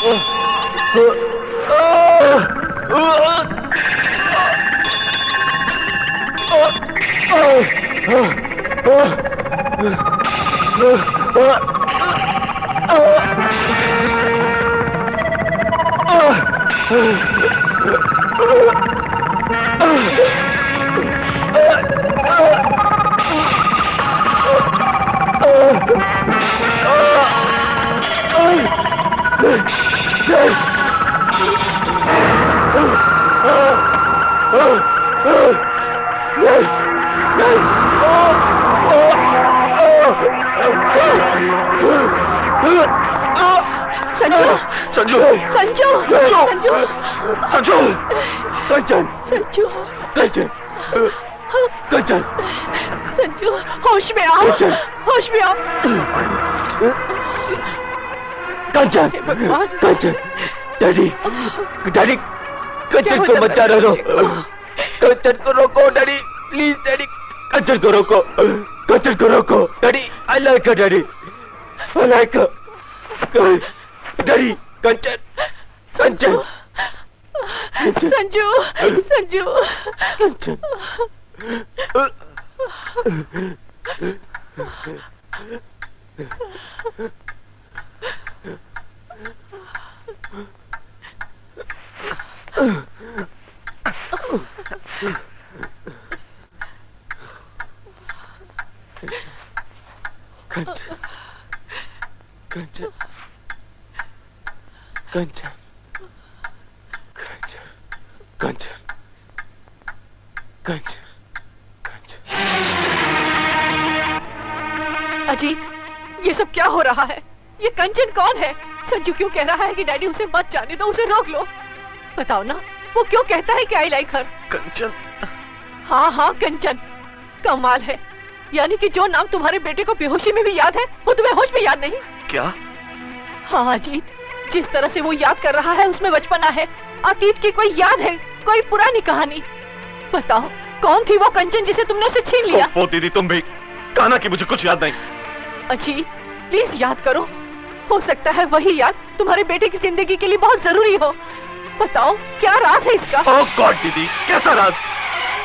संजू, संजू, संजू, संजू, कंचन, संजू, कंचन, कंचन, संजू, होश में आओ, होश में आओ, कंचन, कंचन, डैडी, डैडी, कंचन को मत जाने दो, कंचन को रोको, डैडी, प्लीज डैडी, कंचन को रोको, कंचन को रोको, daddy, I like her, daddy, I like her, daddy, Kanchan, Kanchan, Sanju, Sanju, Kanchan, Kanchan, Kanchan, Kanchan, Kanchan, Kanchan, Kanchan. Ajit, ये सब क्या हो रहा है? ये कंचन कौन है? संजू क्यों कह रहा है कि डैडी उसे मत जाने दो, उसे रोक लो? बताओ ना, वो क्यों कहता है कि आई लाइक हर? कंचन। हाँ हाँ कंचन, कमाल है। यानी कि जो नाम तुम्हारे बेटे को बेहोशी में भी याद है, वो तुम्हें होश में याद नहीं? क्या? हाँ अजीत, जिस तरह से वो याद कर रहा है उसमें बचपना है, अतीत की कोई याद है, कोई पुरानी कहानी। बताओ कौन थी वो कंचन जिसे तुमने उसे छीन लिया? वो दीदी तुम भी कहना कि मुझे कुछ याद नहीं। अजीत प्लीज याद करो, हो सकता है वही याद तुम्हारे बेटे की जिंदगी के लिए बहुत जरूरी हो। बताओ क्या राज है इसका? ओह गॉड दीदी, कैसा राज?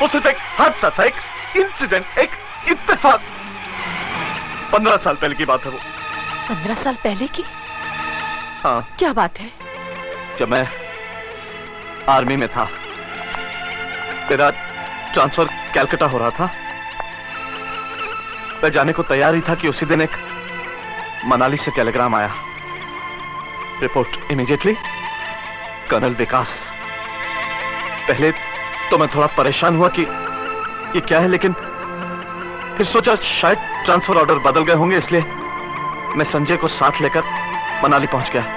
वो सिर्फ एक हादसा था, एक इंसिडेंट, एक इत्तेफाक। 15 साल पहले की बात है वो। 15 साल पहले की? हाँ। क्या बात है? जब मैं आर्मी में था, मेरा ट्रांसफर कैलकाटा हो रहा था। मैं जाने को तैयार ही था कि उसी दिन एक मनाली से टेलीग्राम आया, रिपोर्ट इमीडिएटली कर्नल विकास। पहले तो मैं थोड़ा परेशान हुआ कि ये क्या है, लेकिन फिर सोचा शायद ट्रांसफर ऑर्डर बदल गए होंगे, इसलिए मैं संजय को साथ लेकर मनाली पहुंच गया।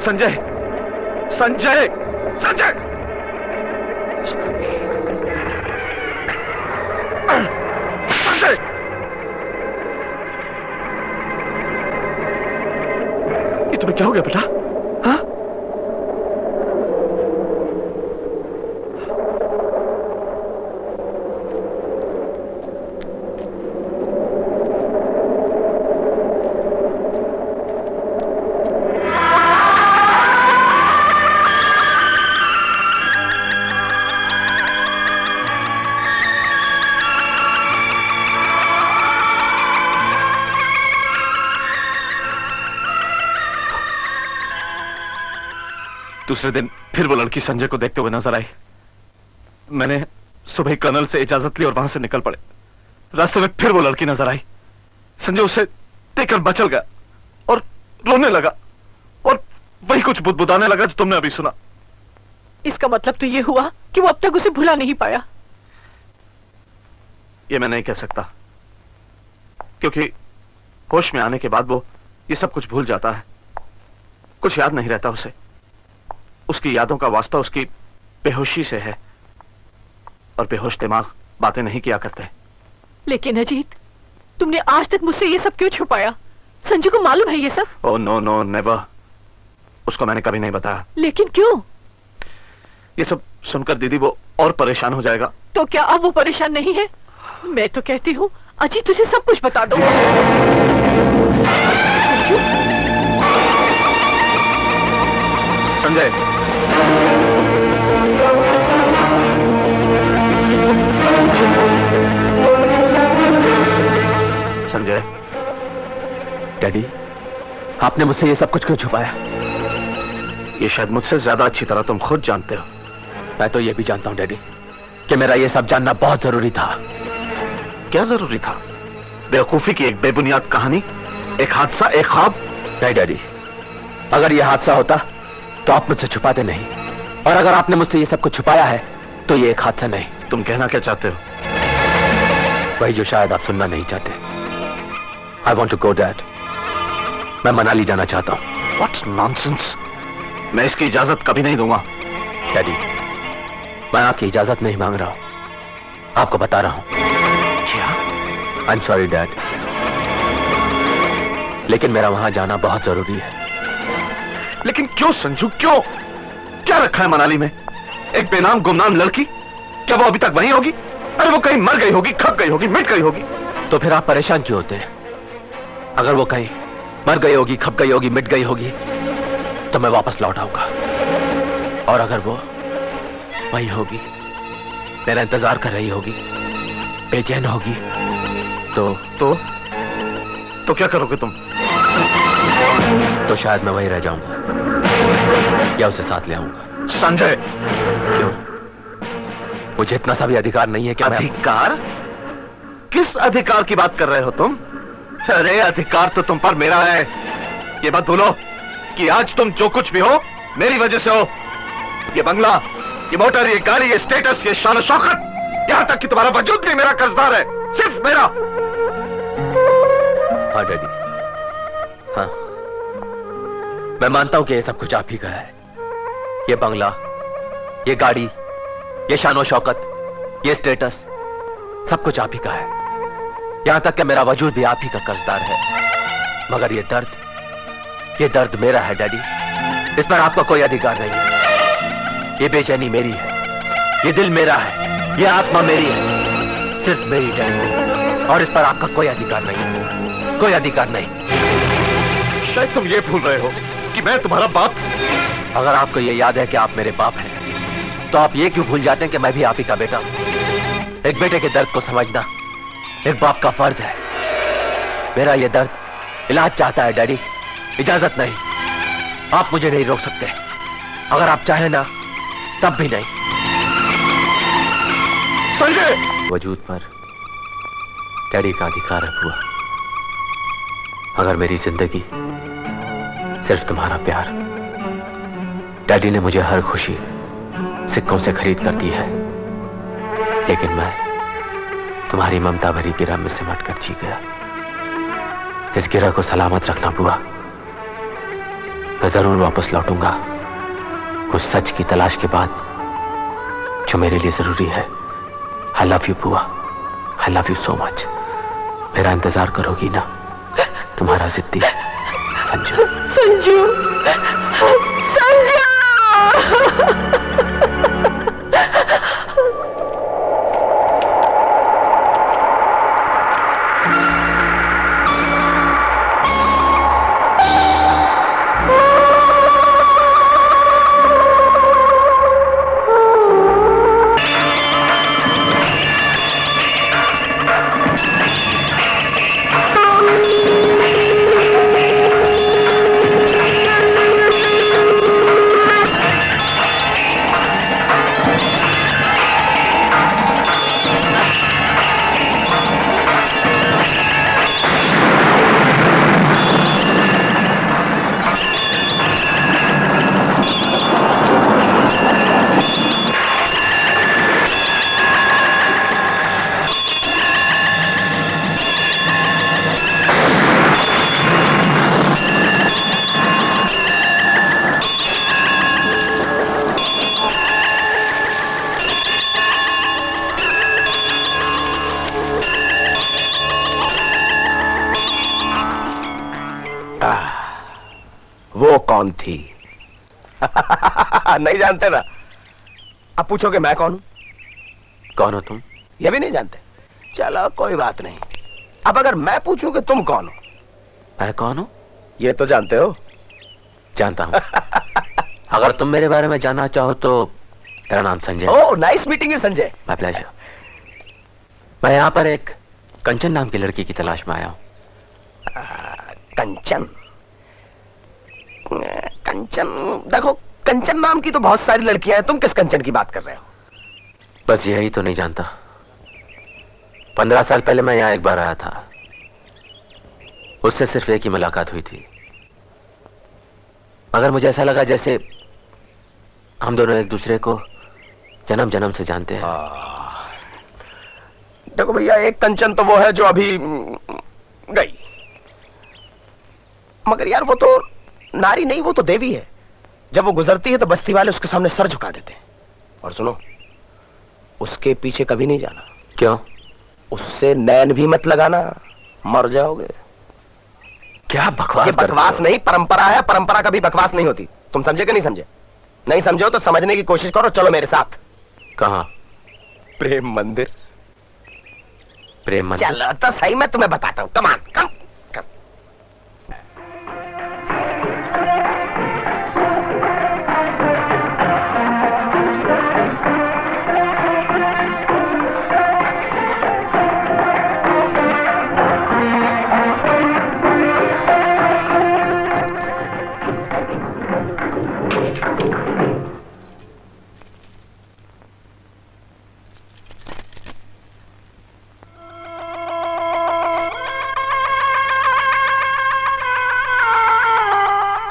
संजय, संजय, संजय! संजय! ये तुम्हें क्या हो गया बेटा? हाँ? दूसरे दिन फिर वो लड़की संजय को देखते हुए नजर आई। मैंने सुबह कर्नल से इजाजत ली और वहां से निकल पड़े। रास्ते में फिर वो लड़की नजर आई। संजय उसे देखकर बचल गया और रोने लगा और वही कुछ बुदबुदाने लगा जो तुमने अभी सुना। इसका मतलब तो ये हुआ कि वो अब तक उसे भुला नहीं पाया। ये मैं नहीं कह सकता, क्योंकि होश में आने के बाद वो ये सब कुछ भूल जाता है। कुछ याद नहीं रहता उसे। उसकी यादों का वास्ता उसकी बेहोशी से है और बेहोश दिमाग बातें नहीं किया करते। लेकिन अजीत, तुमने आज तक मुझसे ये सब क्यों छुपाया? संजू को मालूम है ये सब? ओह नो नो नेवर, उसको मैंने कभी नहीं बताया। लेकिन क्यों? ये सब सुनकर दीदी वो और परेशान हो जाएगा। तो क्या अब वो परेशान नहीं है? मैं तो कहती हूँ अजीत तुझे सब कुछ बता दो। संजय, संजय। डैडी, आपने मुझसे ये सब कुछ क्यों छुपाया? ये शायद मुझसे ज्यादा अच्छी तरह तुम खुद जानते हो। मैं तो ये भी जानता हूं डैडी कि मेरा ये सब जानना बहुत जरूरी था। क्या जरूरी था? बेवकूफी की एक बेबुनियाद कहानी, एक हादसा, एक ख्वाब? नहीं डैडी, अगर यह हादसा होता तो आप मुझसे छुपाते नहीं, और अगर आपने मुझसे ये सब कुछ छुपाया है तो ये एक हादसा नहीं। तुम कहना क्या चाहते हो? वही जो शायद आप सुनना नहीं चाहते। I want to go dad. मैं मनाली जाना चाहता हूं। What nonsense! मैं इसकी इजाजत कभी नहीं दूंगा। डैडी, मैं आपकी इजाजत नहीं मांग रहा हूं, आपको बता रहा हूं। क्या? आई एम सॉरी डैड, लेकिन मेरा वहां जाना बहुत जरूरी है। लेकिन क्यों संजू, क्यों? क्या रखा है मनाली में? एक बेनाम गुमनाम लड़की? क्या वो अभी तक वहीं होगी? अरे वो कहीं मर गई होगी, खप गई होगी, मिट गई होगी। तो फिर आप परेशान क्यों होते हैं? अगर वो कहीं मर गई होगी, खप गई होगी, मिट गई होगी, तो मैं वापस लौट आऊंगा। और अगर वो वहीं होगी, मेरा इंतजार कर रही होगी, बेचैन होगी, तो क्या करोगे तुम? तो शायद मैं वहीं रह जाऊंगा या उसे साथ ले आऊंगा। संजय! क्यों? मुझे इतना सा भी अधिकार नहीं है कि अधिकार? किस अधिकार की बात कर रहे हो तुम? अरे अधिकार तो तुम पर मेरा है। ये मत भूलो कि आज तुम जो कुछ भी हो मेरी वजह से हो। ये बंगला, ये मोटर, ये गाड़ी, ये स्टेटस, ये शान शौकत, यहां तक कि तुम्हारा वजूद भी मेरा कर्जदार है, सिर्फ मेरा। हाँ डैडी, हाँ, मैं मानता हूं कि ये सब कुछ आप ही का है। ये बंगला, ये गाड़ी, ये शानो शौकत, ये स्टेटस, सब कुछ आप ही का है। यहां तक कि मेरा वजूद भी आप ही का कर्जदार है। मगर ये दर्द मेरा है डैडी, इस पर आपका कोई अधिकार नहीं है। ये बेचैनी मेरी है, ये दिल मेरा है, ये आत्मा मेरी है, सिर्फ मेरी डैडी, और इस पर आपका कोई अधिकार नहीं है, कोई अधिकार नहीं। शायद तुम ये भूल रहे हो कि मैं तुम्हारा बाप। अगर आपको ये याद है कि आप मेरे बाप हैं, तो आप ये क्यों भूल जाते हैं कि मैं भी आप ही का बेटा हूं? एक बेटे के दर्द को समझना एक बाप का फर्ज है। मेरा ये दर्द इलाज चाहता है डैडी, इजाजत नहीं। आप मुझे नहीं रोक सकते, अगर आप चाहें ना तब भी नहीं। संजय! वजूद पर डैडी का अधिकार है बुआ। अगर मेरी जिंदगी सिर्फ तुम्हारा प्यार, डैडी ने मुझे हर खुशी सिक्कों से खरीद कर दी है, लेकिन मैं तुम्हारी ममता भरी गिरह में सिमट कर जी गया। इस गिरह को सलामत रखना बुआ, मैं जरूर वापस लौटूंगा उस सच की तलाश के बाद जो मेरे लिए जरूरी है। आई लव यू बुआ, I love you so much. मेरा इंतजार करोगी ना? तुम्हारा जिद्दी संजू। संजू, संजू। वो कौन थी? नहीं जानते ना? अब पूछोगे मैं कौन हूं? कौन हो तुम? ये भी नहीं जानते? चलो कोई बात नहीं। अब अगर मैं पूछूं कि तुम कौन हो? मैं कौन हूं? ये तो जानते हो। जानता हूं। अगर तुम मेरे बारे में जानना चाहो तो मेरा नाम Sanjay. Oh, nice meeting you Sanjay. My pleasure. मैं यहाँ पर एक कंचन नाम की लड़की की तलाश में आया हूं। कंचन? कंचन? देखो, कंचन नाम की तो बहुत सारी लड़कियां हैं, तुम किस कंचन की बात कर रहे हो? बस यही तो नहीं जानता। 15 साल पहले मैं यहाँ एक बार आया था। उससे सिर्फ एक ही मुलाकात हुई थी, मगर मुझे ऐसा लगा जैसे हम दोनों एक दूसरे को जन्म जन्म से जानते हैं। देखो भैया, एक कंचन तो वो है जो अभी गई, मगर यार वो तो नारी नहीं, वो तो देवी है। जब वो गुजरती है तो बस्ती वाले उसके सामने सर झुका देते हैं। और सुनो, उसके पीछे कभी नहीं जाना। क्यों? उससे नैन भी मत लगाना, मर जाओगे। क्या बकवास? ये बकवास नहीं, परंपरा है। परंपरा कभी बकवास नहीं होती। तुम समझे कि नहीं समझे? नहीं समझो तो समझने की कोशिश करो। चलो मेरे साथ। कहां? प्रेम मंदिर। प्रेम मंदिर? चलो तो सही, मैं तुम्हें बताता हूं। कम ऑन, कम।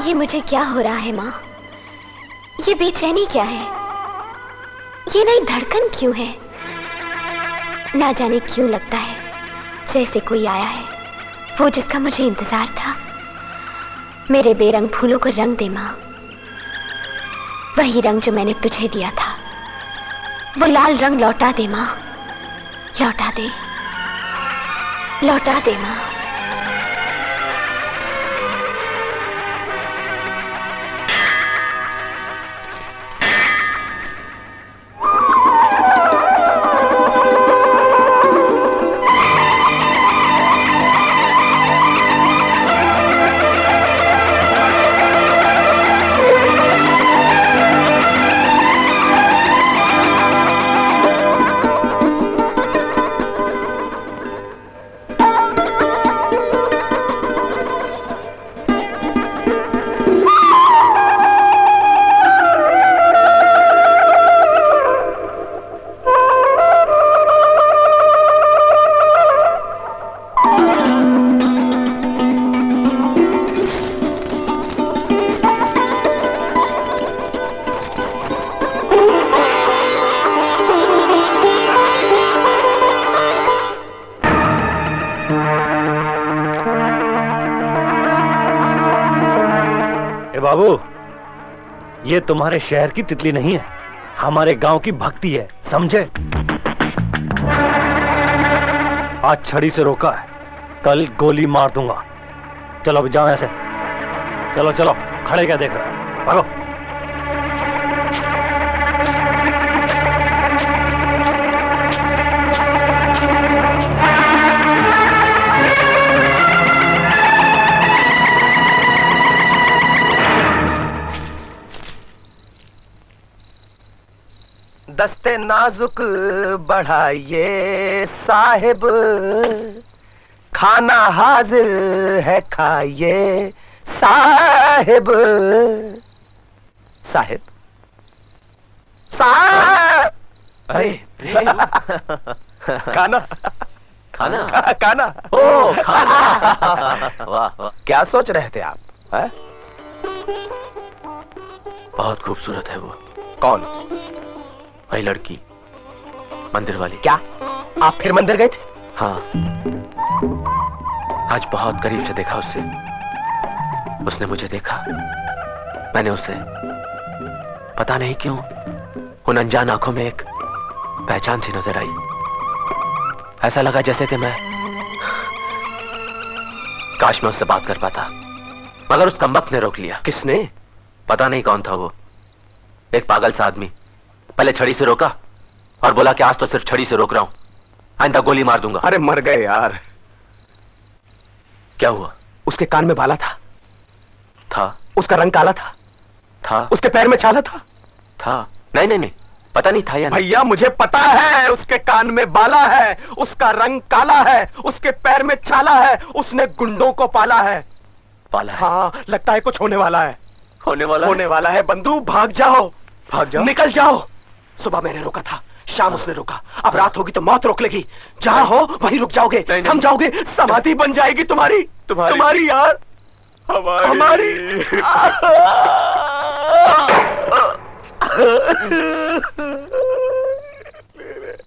ये मुझे क्या हो रहा है माँ? ये बेचैनी क्या है? ये नई धड़कन क्यों है? ना जाने क्यों लगता है जैसे कोई आया है, वो जिसका मुझे इंतजार था। मेरे बेरंग फूलों को रंग दे माँ, वही रंग जो मैंने तुझे दिया था। वो लाल रंग लौटा दे माँ, लौटा दे, लौटा दे माँ। ए बाबू, ये तुम्हारे शहर की तितली नहीं है, हमारे गांव की भक्ति है, समझे? आज छड़ी से रोका है, कल गोली मार दूंगा। चलो अब जाओ ऐसे। चलो चलो, खड़े क्या देख रहे हो, भागो। दस्ते नाजुक बढ़ाइए साहिब, खाना हाजिर है खाइए साहिब। साहिब साहिब, अरे खाना खाना खाना। ओ खाना। वाह वाह, क्या सोच रहे थे आप? है? बहुत खूबसूरत है वो। कौन? वही लड़की, मंदिर वाली। क्या आप फिर मंदिर गए थे? हाँ, आज बहुत करीब से देखा उससे। उसने मुझे देखा, मैंने उसे। पता नहीं क्यों उन अनजान आंखों में एक पहचान सी नजर आई। ऐसा लगा जैसे कि मैं काश मैं उससे बात कर पाता, मगर उस कमबख्त ने रोक लिया। किसने? पता नहीं कौन था वो, एक पागल सा आदमी। पहले छड़ी से रोका और बोला कि आज तो सिर्फ छड़ी से रोक रहा हूं, आइंदा गोली मार दूंगा। अरे मर गए यार। क्या हुआ? उसके कान में बाला था। था? उसका रंग काला था। था? उसके पैर में छाला था। था? नहीं नहीं नहीं, पता नहीं था या नहीं। भैया मुझे पता है, उसके कान में बाला है, उसका रंग काला है, उसके पैर में छाला है, उसने गुंडों को पाला है। पाला है? हाँ, लगता है कुछ होने वाला है। होने वाला है बंधु। भाग जाओ, भाग जाओ, निकल जाओ। सुबह मैंने रोका था, शाम उसने रोका, अब रात होगी तो मौत रोक लेगी। जहां हो वहीं रुक जाओगे, थम जाओगे, समाधि बन जाएगी तुम्हारी। तुम्हारी यार, हमारी।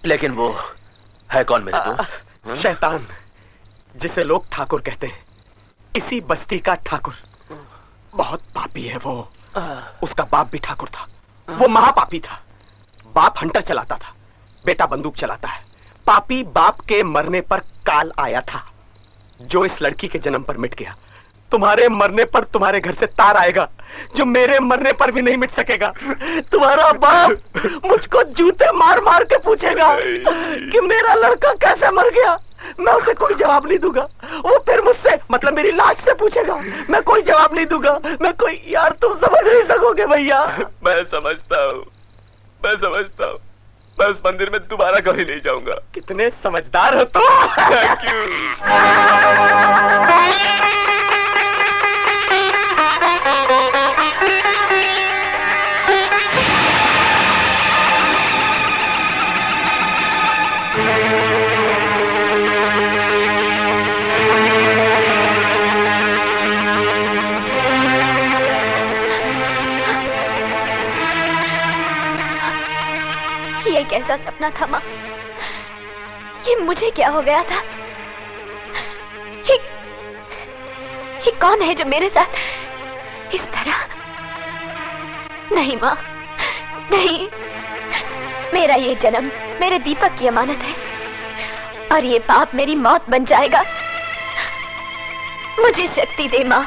लेकिन वो है कौन मेरे को? शैतान, जिसे लोग ठाकुर कहते हैं, इसी बस्ती का ठाकुर। बहुत पापी है वो। उसका बाप भी ठाकुर था, वो महापापी था। बाप हंटर चलाता था, बेटा बंदूक चलाता है। पापी बाप के मरने पर काल आया था, जो इस लड़की के जन्म पर मिट गया। तुम्हारे मरने पर तुम्हारे घर से तार आएगा, जो मेरे मरने पर भी नहीं मिट सकेगा। तुम्हारा बाप मुझको जूते मार मार के पूछेगा कि मेरा लड़का कैसे मर गया। मैं उसे कोई जवाब नहीं दूंगा। वो फिर मुझसे, मतलब मेरी लाश से पूछेगा, मैं कोई जवाब नहीं दूंगा। मैं कोई, यार तुम समझ नहीं सकोगे भैया। मैं समझता हूँ, मैं उस मंदिर में दोबारा कभी नहीं जाऊंगा। कितने समझदार हो तुम। ये कैसा सपना था माँ? ये मुझे क्या हो गया था? ये कौन है जो मेरे साथ इस तरह? नहीं माँ, नहीं। मेरा ये जन्म मेरे दीपक की अमानत है, और ये पाप मेरी मौत बन जाएगा। मुझे शक्ति दे माँ।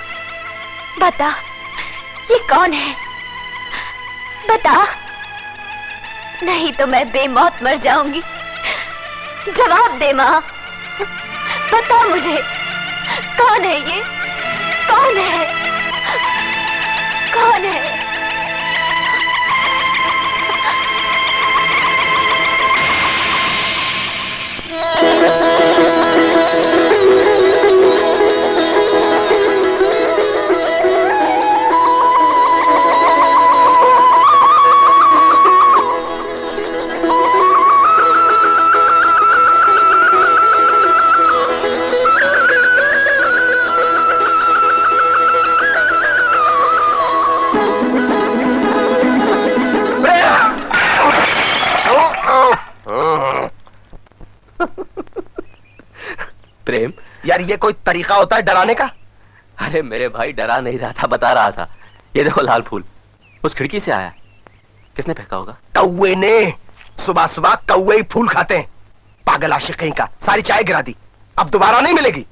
बता, ये कौन है? बता, नहीं तो मैं बेमौत मर जाऊंगी। जवाब दे माँ, बता मुझे, कौन है ये? कौन है? कौन है? प्रेम, यार ये कोई तरीका होता है डराने का? अरे मेरे भाई, डरा नहीं रहा था, बता रहा था। ये देखो लाल फूल उस खिड़की से आया। किसने फेंका होगा? कौवे ने। सुबह सुबह कौवे ही फूल खाते हैं। पागल आशिक कहीं का, सारी चाय गिरा दी, अब दोबारा नहीं मिलेगी।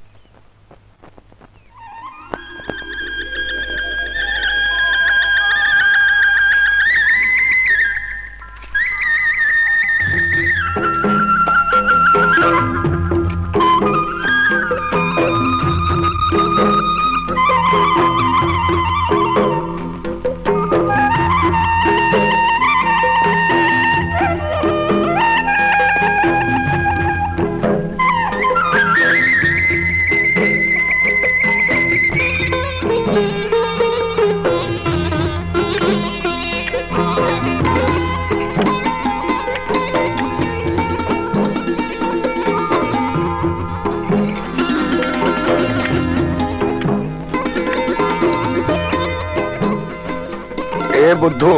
बुद्धू,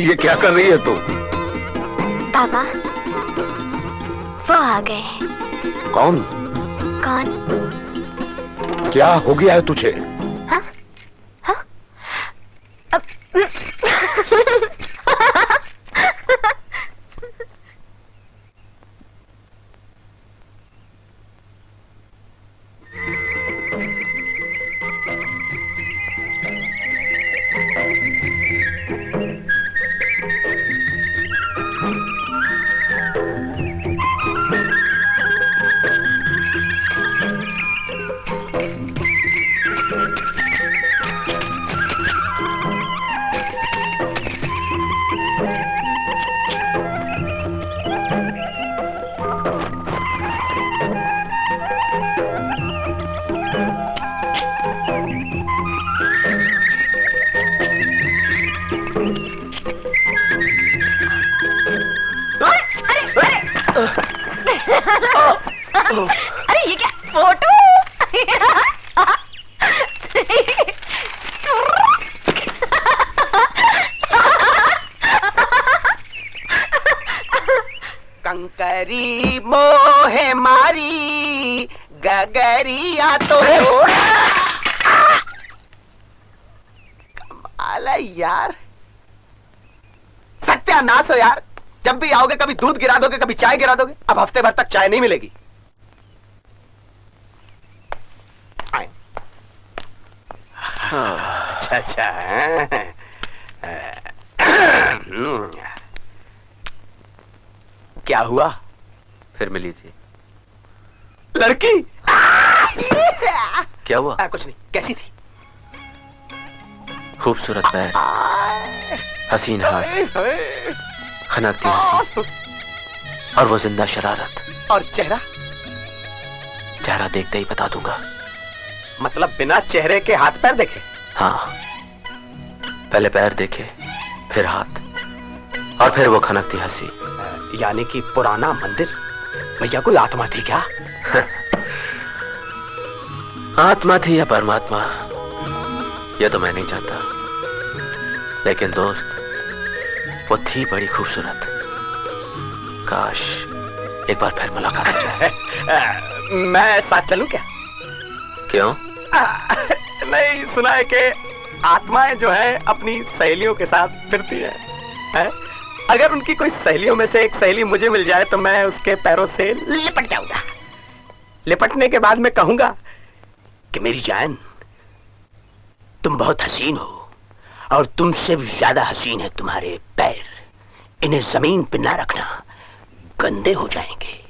ये क्या कर रही है तू? पापा, वो आ गए। कौन? कौन? क्या हो गया है तुझे? हाँ? हाँ? अब... अरे ये क्या फोटो? कंकरी मोहे मारी गगरिया तो कमाल है यार, सत्यानाश हो यार। जब भी आओगे कभी दूध गिरा दोगे, कभी चाय गिरा दोगे। अब हफ्ते भर तक चाय नहीं मिलेगी। अच्छा अच्छा। क्या हुआ? फिर मिली थी लड़की। क्या हुआ? कुछ नहीं। कैसी थी? खूबसूरत पैर, हसीन हाथ, खनकती हंसी और वो जिंदा शरारत। और चेहरा? चेहरा देखते ही बता दूंगा। मतलब बिना चेहरे के हाथ पैर देखे? हाँ, पहले पैर देखे, फिर हाथ, और फिर वो खनकती हंसी। यानी कि पुराना मंदिर। भैया कोई आत्मा थी क्या? आत्मा थी या परमात्मा, यह तो मैं नहीं जानता, लेकिन दोस्त वो थी बड़ी खूबसूरत। काश एक बार फिर मुलाकात हो जाए। मैं साथ चलूं क्या? क्यों? नहीं, सुना है कि आत्माएं जो है अपनी सहेलियों के साथ फिरती है? अगर उनकी कोई सहेलियों में से एक सहेली मुझे मिल जाए तो मैं उसके पैरों से लिपट जाऊंगा। लिपटने के बाद मैं कहूंगा कि मेरी जान, तुम बहुत हसीन हो और तुमसे भी ज्यादा हसीन है तुम्हारे पैर। इन्हें जमीन पे ना रखना, गंदे हो जाएंगे।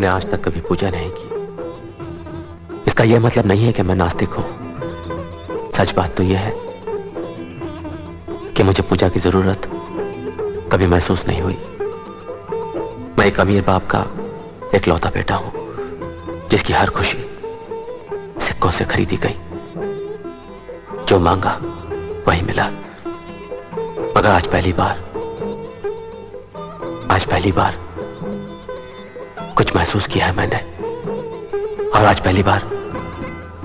मैंने आज तक कभी पूजा नहीं की। इसका यह मतलब नहीं है कि मैं नास्तिक हूं। सच बात तो यह है कि मुझे पूजा की जरूरत कभी महसूस नहीं हुई। मैं एक अमीर बाप का इकलौता बेटा हूं, जिसकी हर खुशी सिक्कों से खरीदी गई। जो मांगा वही मिला। मगर आज पहली बार कुछ महसूस किया है मैंने, और आज पहली बार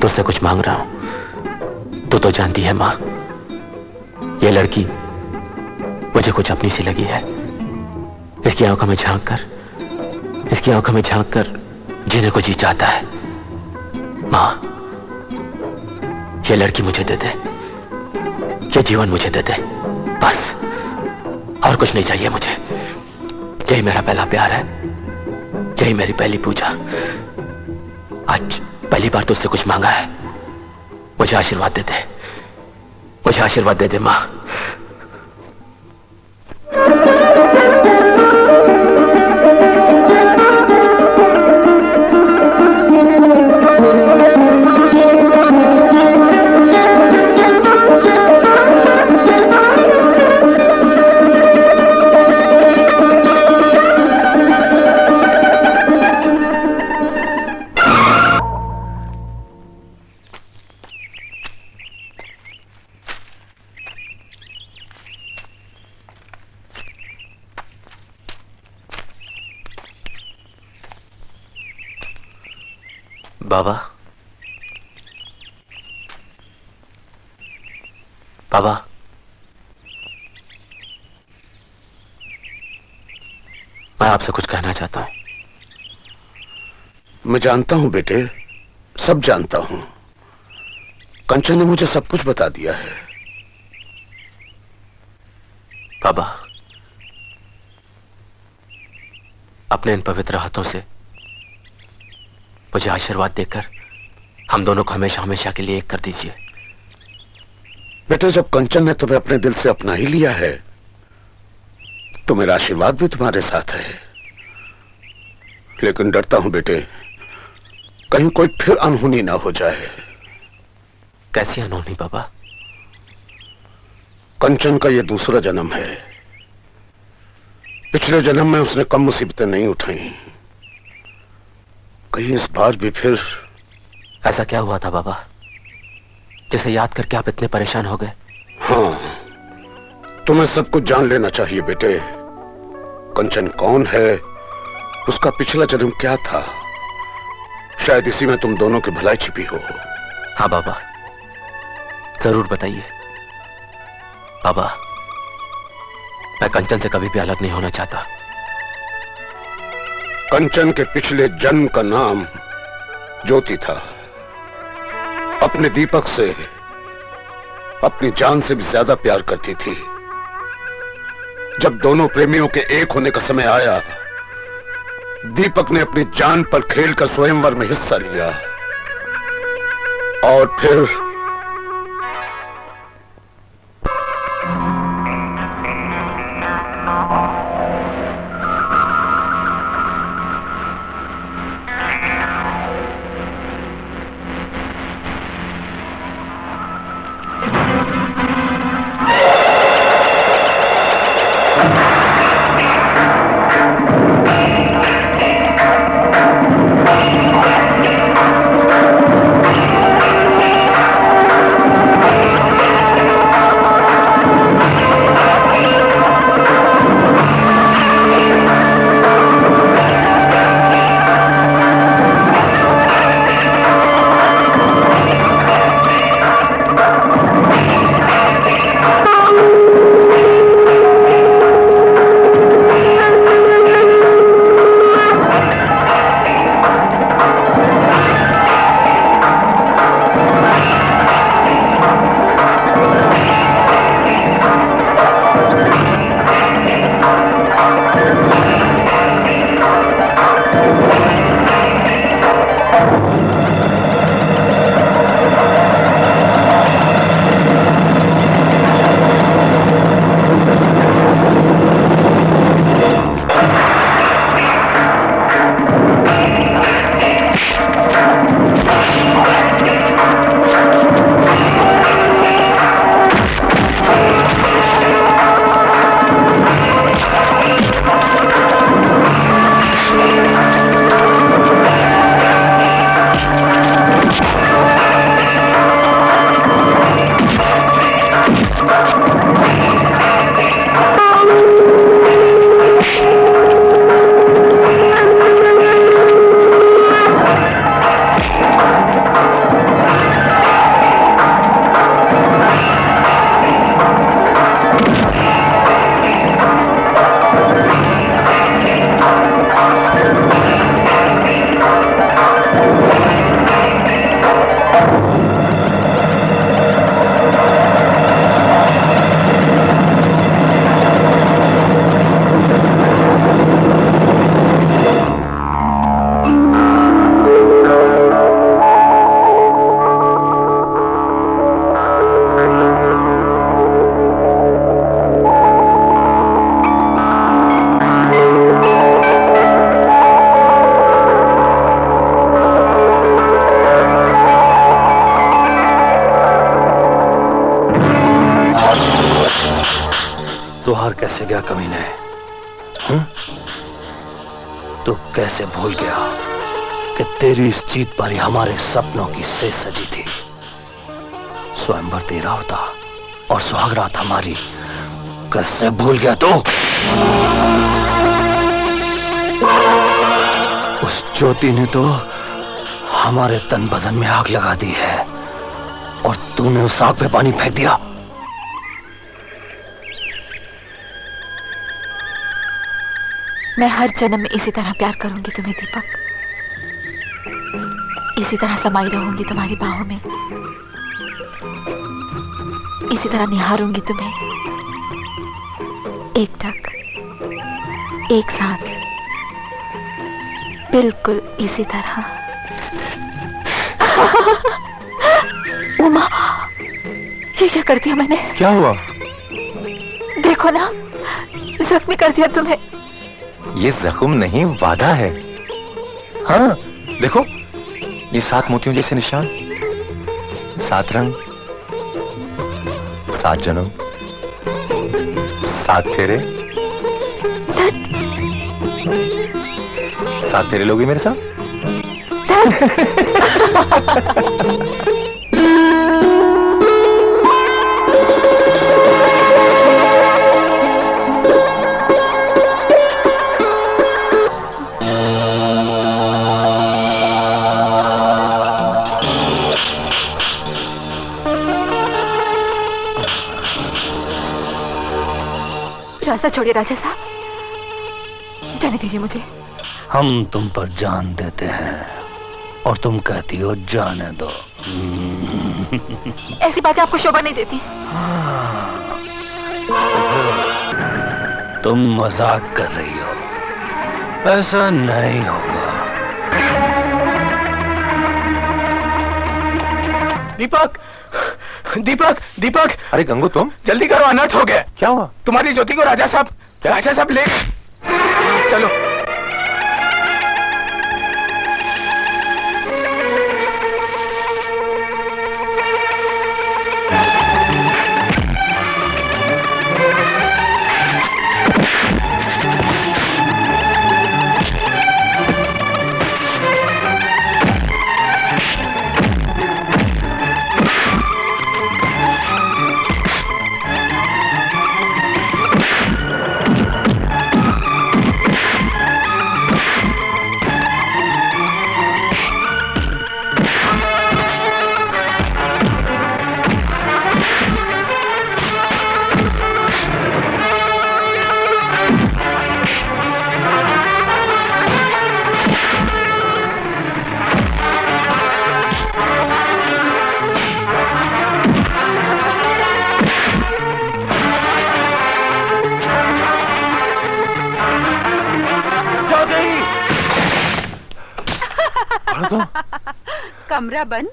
तुझसे कुछ मांग रहा हूं। तू तो जानती है मां, ये लड़की मुझे कुछ अपनी सी लगी है। इसकी आंखों में झांक कर जीने को जी चाहता है। मां, ये लड़की मुझे दे दे, ये जीवन मुझे दे दे, बस। और कुछ नहीं चाहिए मुझे। यही मेरा पहला प्यार है, यही मेरी पहली पूजा। आज पहली बार तुझसे कुछ मांगा है। मुझे आशीर्वाद दे दे, मुझे आशीर्वाद दे दे मां। बाबा, बाबा, मैं आपसे कुछ कहना चाहता हूं। मैं जानता हूं बेटे, सब जानता हूं। कंचन ने मुझे सब कुछ बता दिया है। बाबा, अपने इन पवित्र हाथों से मुझे आशीर्वाद देकर हम दोनों को हमेशा हमेशा के लिए एक कर दीजिए। बेटे, जब कंचन ने तुम्हें अपने दिल से अपना ही लिया है तो मेरा आशीर्वाद भी तुम्हारे साथ है। लेकिन डरता हूं बेटे, कहीं कोई फिर अनहोनी ना हो जाए। कैसी अनहोनी बाबा? कंचन का यह दूसरा जन्म है। पिछले जन्म में उसने कम मुसीबतें नहीं उठाई, कहीं इस बार भी फिर। ऐसा क्या हुआ था बाबा, जिसे याद करके आप इतने परेशान हो गए? हाँ, तुम्हें सब कुछ जान लेना चाहिए बेटे। कंचन कौन है, उसका पिछला जन्म क्या था, शायद इसी में तुम दोनों की भलाई छिपी हो। हाँ बाबा, जरूर बताइए। बाबा, मैं कंचन से कभी भी अलग नहीं होना चाहता। कंचन के पिछले जन्म का नाम ज्योति था। अपने दीपक से अपनी जान से भी ज्यादा प्यार करती थी। जब दोनों प्रेमियों के एक होने का समय आया, दीपक ने अपनी जान पर खेलकर स्वयंवर में हिस्सा लिया। और फिर द्वार कैसे गया कमीने? तू कैसे भूल गया कि तेरी इस जीत पर ही हमारे सपनों की सेज सजी थी? स्वयंवर तेरा होता और सुहागरात हमारी, कैसे भूल गया तू? उस ज्योति ने तो हमारे तन बदन में आग लगा दी है और तूने उस आग पे पानी फेंक दिया। मैं हर जन्म में इसी तरह प्यार करूंगी तुम्हें दीपक, इसी तरह समाई रहूंगी तुम्हारी बाहों में, इसी तरह निहारूंगी तुम्हें, एक टक, एक साथ, बिल्कुल इसी तरह। उमा, ये क्या कर दिया मैंने? क्या हुआ? देखो ना, जख्मी कर दिया तुम्हें। ये जख्म नहीं, वादा है। हाँ देखो, ये 7 मोतियों जैसे निशान, 7 रंग, 7 जन्म, 7 फेरे। 7 फेरे लोगी मेरे साथ? रास्ता छोड़िए राजा साहब, जाने दीजिए मुझे। हम तुम पर जान देते हैं और तुम कहती हो जाने दो। ऐसी बातें आपको शोभा नहीं देती। तुम मजाक कर रही हो, ऐसा नहीं होगा। दीपक, दीपक, दीपक! अरे गंगू, तुम जल्दी करो, अनर्थ हो गया। क्या हुआ? तुम्हारी ज्योति को राजा साहब ले चलो। कमरा बंद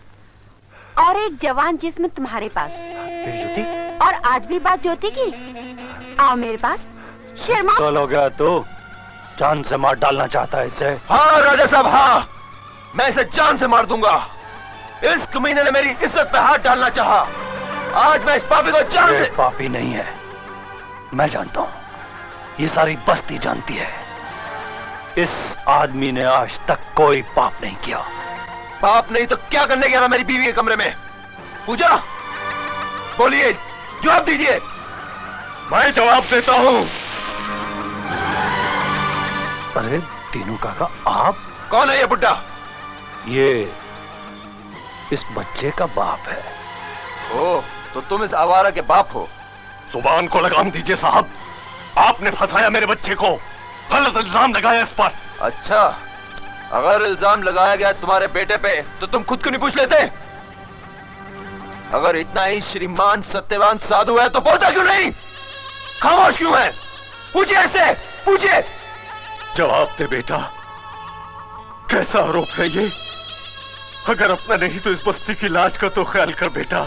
और एक जवान जिस्म तुम्हारे पास। मेरी ज्योति? और आज भी बात ज्योति की? आओ मेरे पास। शर्मा चल हो गया तू, जान से मार डालना चाहता है इसे? हाँ राजा साहब, हाँ, मैं इसे जान से मार दूंगा। इस कमीने ने मेरी इज्जत पे हाथ डालना चाहा, आज मैं इस पापी को जान से। पापी नहीं है, मैं जानता हूं, ये सारी बस्ती जानती है। इस आदमी ने आज तक कोई पाप नहीं किया। पाप नहीं तो क्या करने गया था मेरी बीवी के कमरे में? पूजा, बोलिए, जवाब दीजिए। मैं जवाब देता हूं। अरे तीनू काका, आप? कौन है ये बुड्ढा? ये इस बच्चे का बाप है। ओ, तो तुम इस आवारा के बाप हो? जुबान को लगाम दीजिए साहब, आपने फंसाया मेरे बच्चे को, गलत इल्जाम लगाया इस पर। अच्छा, अगर इल्जाम लगाया गया तुम्हारे बेटे पे तो तुम खुद क्यों नहीं पूछ लेते? अगर इतना ही श्रीमान सत्यवान साधु है तो बोलता क्यों नहीं? खामोश क्यों है? पूछिए इससे, पूछिए। जवाब दे बेटा, कैसा आरोप है ये? अगर अपना नहीं तो इस बस्ती की लाज का तो ख्याल कर बेटा।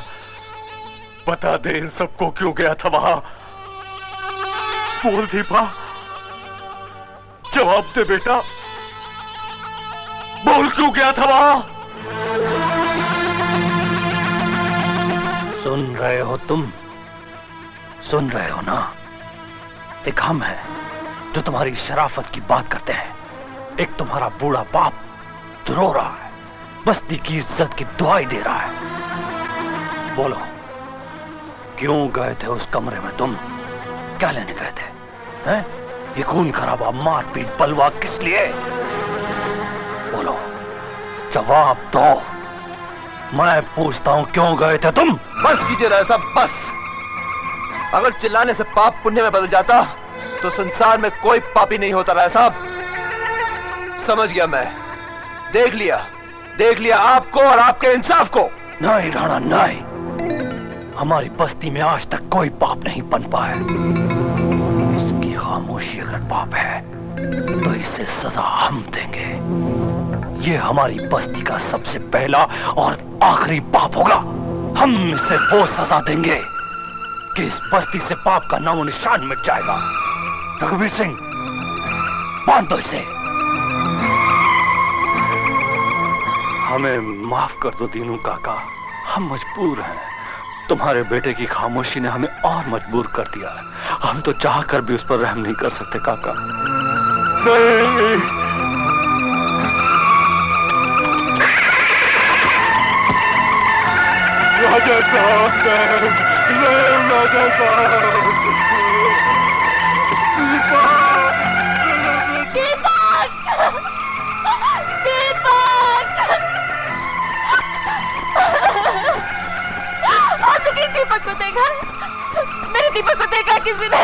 बता दे इन सबको क्यों गया था वहां? बोल दीपा, जवाब दे बेटा, बोल क्यों गया था वहां? सुन रहे हो तुम? सुन रहे हो ना? एक हम है जो तुम्हारी शराफत की बात करते हैं, एक तुम्हारा बूढ़ा बाप जो रो रहा है, बस्ती की इज्जत की दुआई दे रहा है। बोलो, क्यों गए थे उस कमरे में तुम? क्या लेने गए थे? हैं? ये खून खराबा, मारपीट, बलवा किस लिए? बोलो, जवाब दो। मैं पूछता हूं, क्यों गए थे तुम? बस कीजिए राय साहब, बस। अगर चिल्लाने से पाप पुण्य में बदल जाता तो संसार में कोई पापी नहीं होता राय साहब। समझ गया मैं, देख लिया आपको और आपके इंसाफ को। नहीं राणा, नहीं। हमारी बस्ती में आज तक कोई पाप नहीं पन पाया। इसकी खामोशी अगर पाप है तो इससे सजा हम देंगे। ये हमारी बस्ती का सबसे पहला और आखिरी पाप होगा। हम इसे वो सजा देंगे कि इस बस्ती से पाप का नामो निशान मिट जाएगा। रघुवीर सिंह, बांध दो इसे। हमें माफ कर दो दीनू काका, हम मजबूर हैं। तुम्हारे बेटे की खामोशी ने हमें और मजबूर कर दिया है। हम तो चाह कर भी उस पर रहम नहीं कर सकते काका। नहीं। राजा साहब, राजा साहब, दीपक को देखा? मेरे दीपक को देखा किसी ने?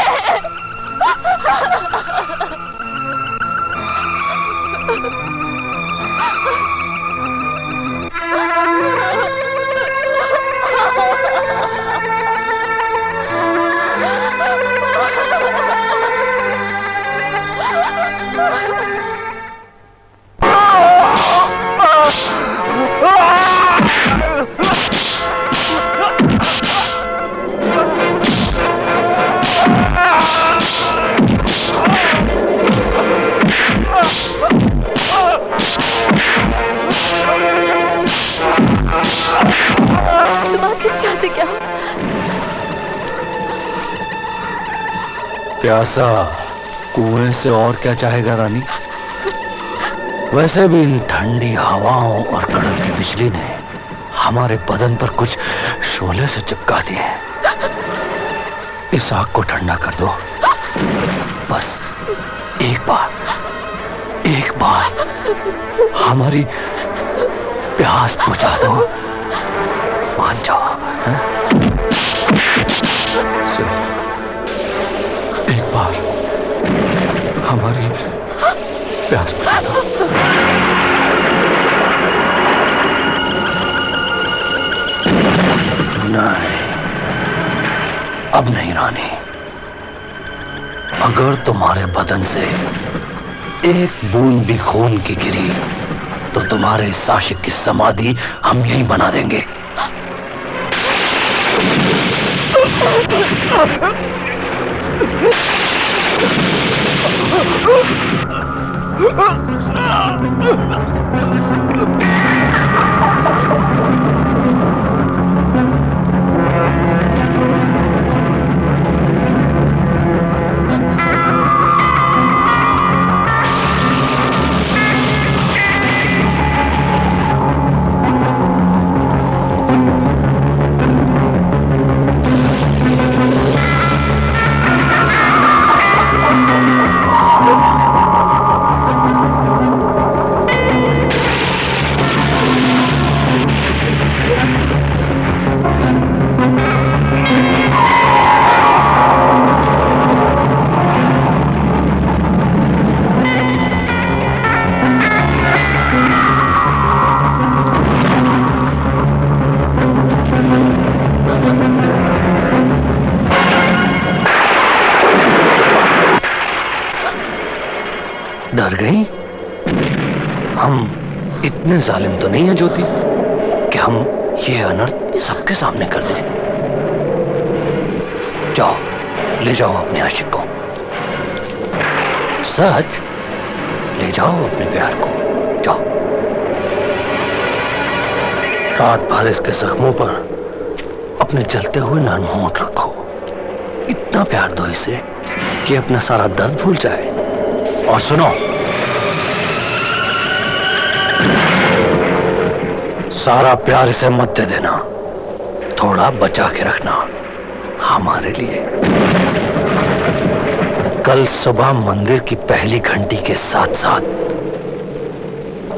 क्या? प्यासा कुएं से और क्या चाहेगा रानी? वैसे भी इन ठंडी हवाओं और कड़कती बिजली ने हमारे बदन पर कुछ शोले से चिपका दिए। इस आग को ठंडा कर दो, बस एक बार हमारी प्यास बुझा दो। मान जाओ, है? सिर्फ एक बार हमारी प्यास बुझा दो। नहीं, अब नहीं रानी। अगर तुम्हारे बदन से एक बूंद भी खून की गिरी तो तुम्हारे इस आशिक की समाधि हम यहीं बना देंगे। डर गई? हम इतने जालिम तो नहीं है ज्योति कि हम ये अनर्थ सबके सामने कर दें। जाओ, ले जाओ अपने आशिक को। सच, ले जाओ अपने प्यार को। जाओ, रात भर इसके जख्मों पर अपने जलते हुए नरम होंठ रखो। इतना प्यार दो इसे कि अपना सारा दर्द भूल जाए। और सुनो, सारा प्यार इसे मत दे देना, थोड़ा बचा के रखना हमारे लिए। कल सुबह मंदिर की पहली घंटी के साथ साथ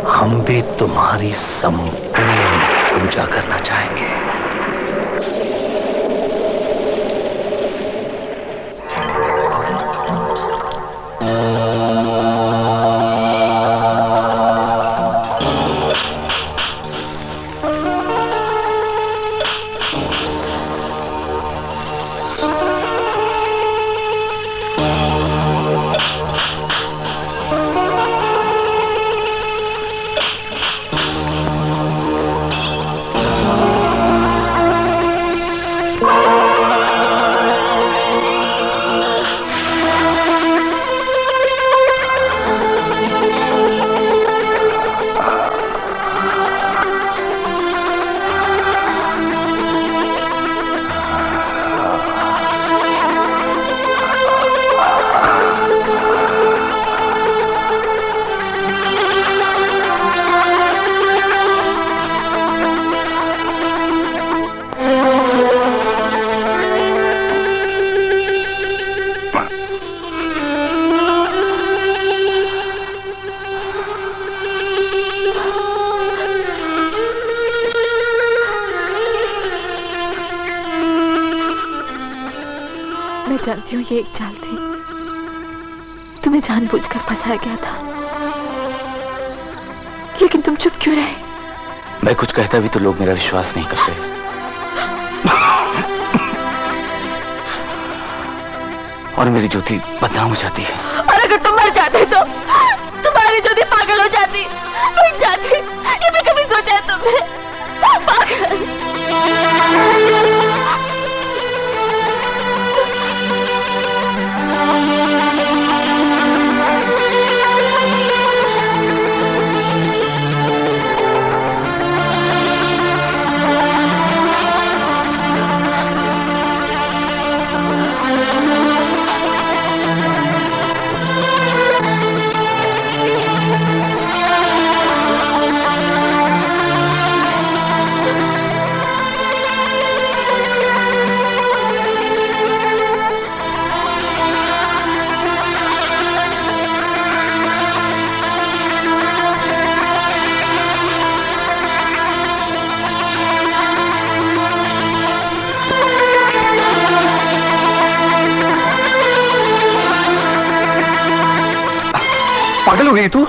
हम भी तुम्हारी संपूर्ण पूजा करना चाहेंगे। जानती हूँ ये एक चाल थी, तुम्हें जानबूझकर फंसाया गया था, लेकिन तुम चुप क्यों रहे? मैं कुछ कहता भी तो लोग मेरा विश्वास नहीं करते। और मेरी ज्योति बदनाम हो जाती है। और अगर तुम मर जाते तो तुम्हारी ज्योति पागल हो जाती, मिट जाती। ये भी कभी सोचा है तुमने? पागल। पागल हो गई तू?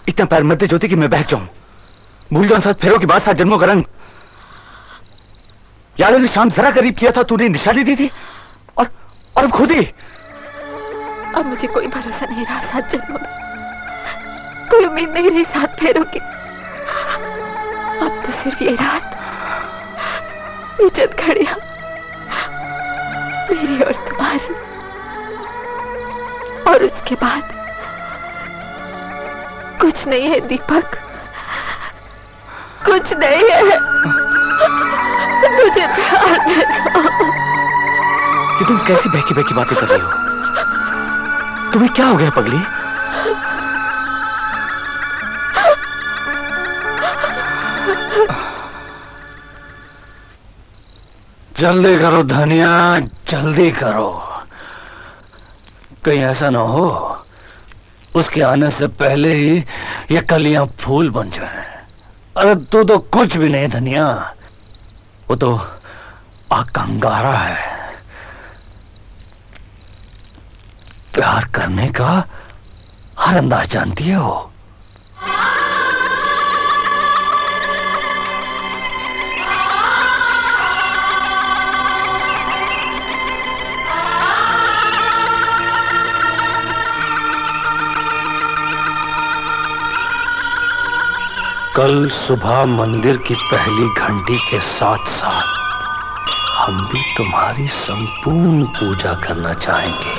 इतना पैर मत दे ज्योति कि मैं बहक जाऊं। भूल जाऊं साथ फेरों की बात, साथ जन्मों का रंग। याद है शाम जरा करीब किया था, तूने निशानी दी थी और अब खुद ही। अब मुझे कोई भरोसा नहीं रहा सात जन्मों में, कोई उम्मीद नहीं रही सात फेरों की। अब तो सिर्फ ये रात, ये चंद घड़ियां मेरी और तुम्हारी, और उसके बाद कुछ नहीं है दीपक, कुछ नहीं है। मुझे प्यार दे दो। ये तुम कैसी बहकी बहकी बातें कर रही हो? तुम्हें क्या हो गया पगली? जल्दी करो धनिया, जल्दी करो, कहीं ऐसा ना हो उसके आने से पहले ही ये कलियां फूल बन जाए। अरे तू तो कुछ भी नहीं धनिया, वो तो आग का अंगारा है। प्यार करने का हर अंदाज जानती है वो। कल सुबह मंदिर की पहली घंटी के साथ साथ हम भी तुम्हारी संपूर्ण पूजा करना चाहेंगे।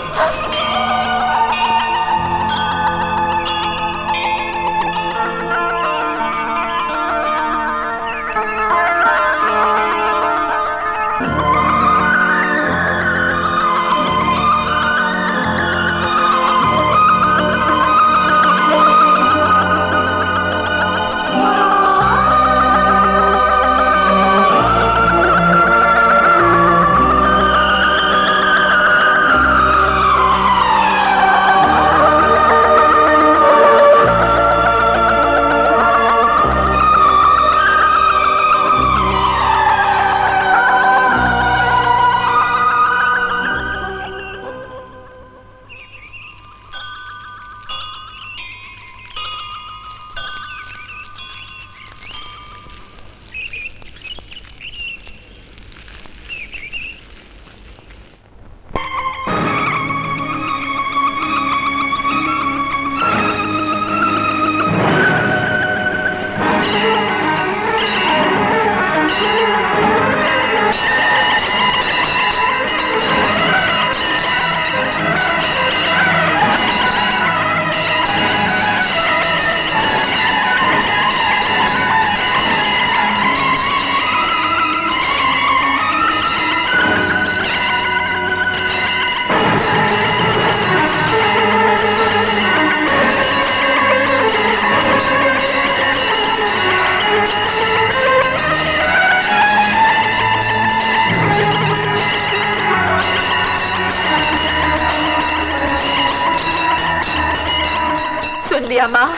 लिया माँ,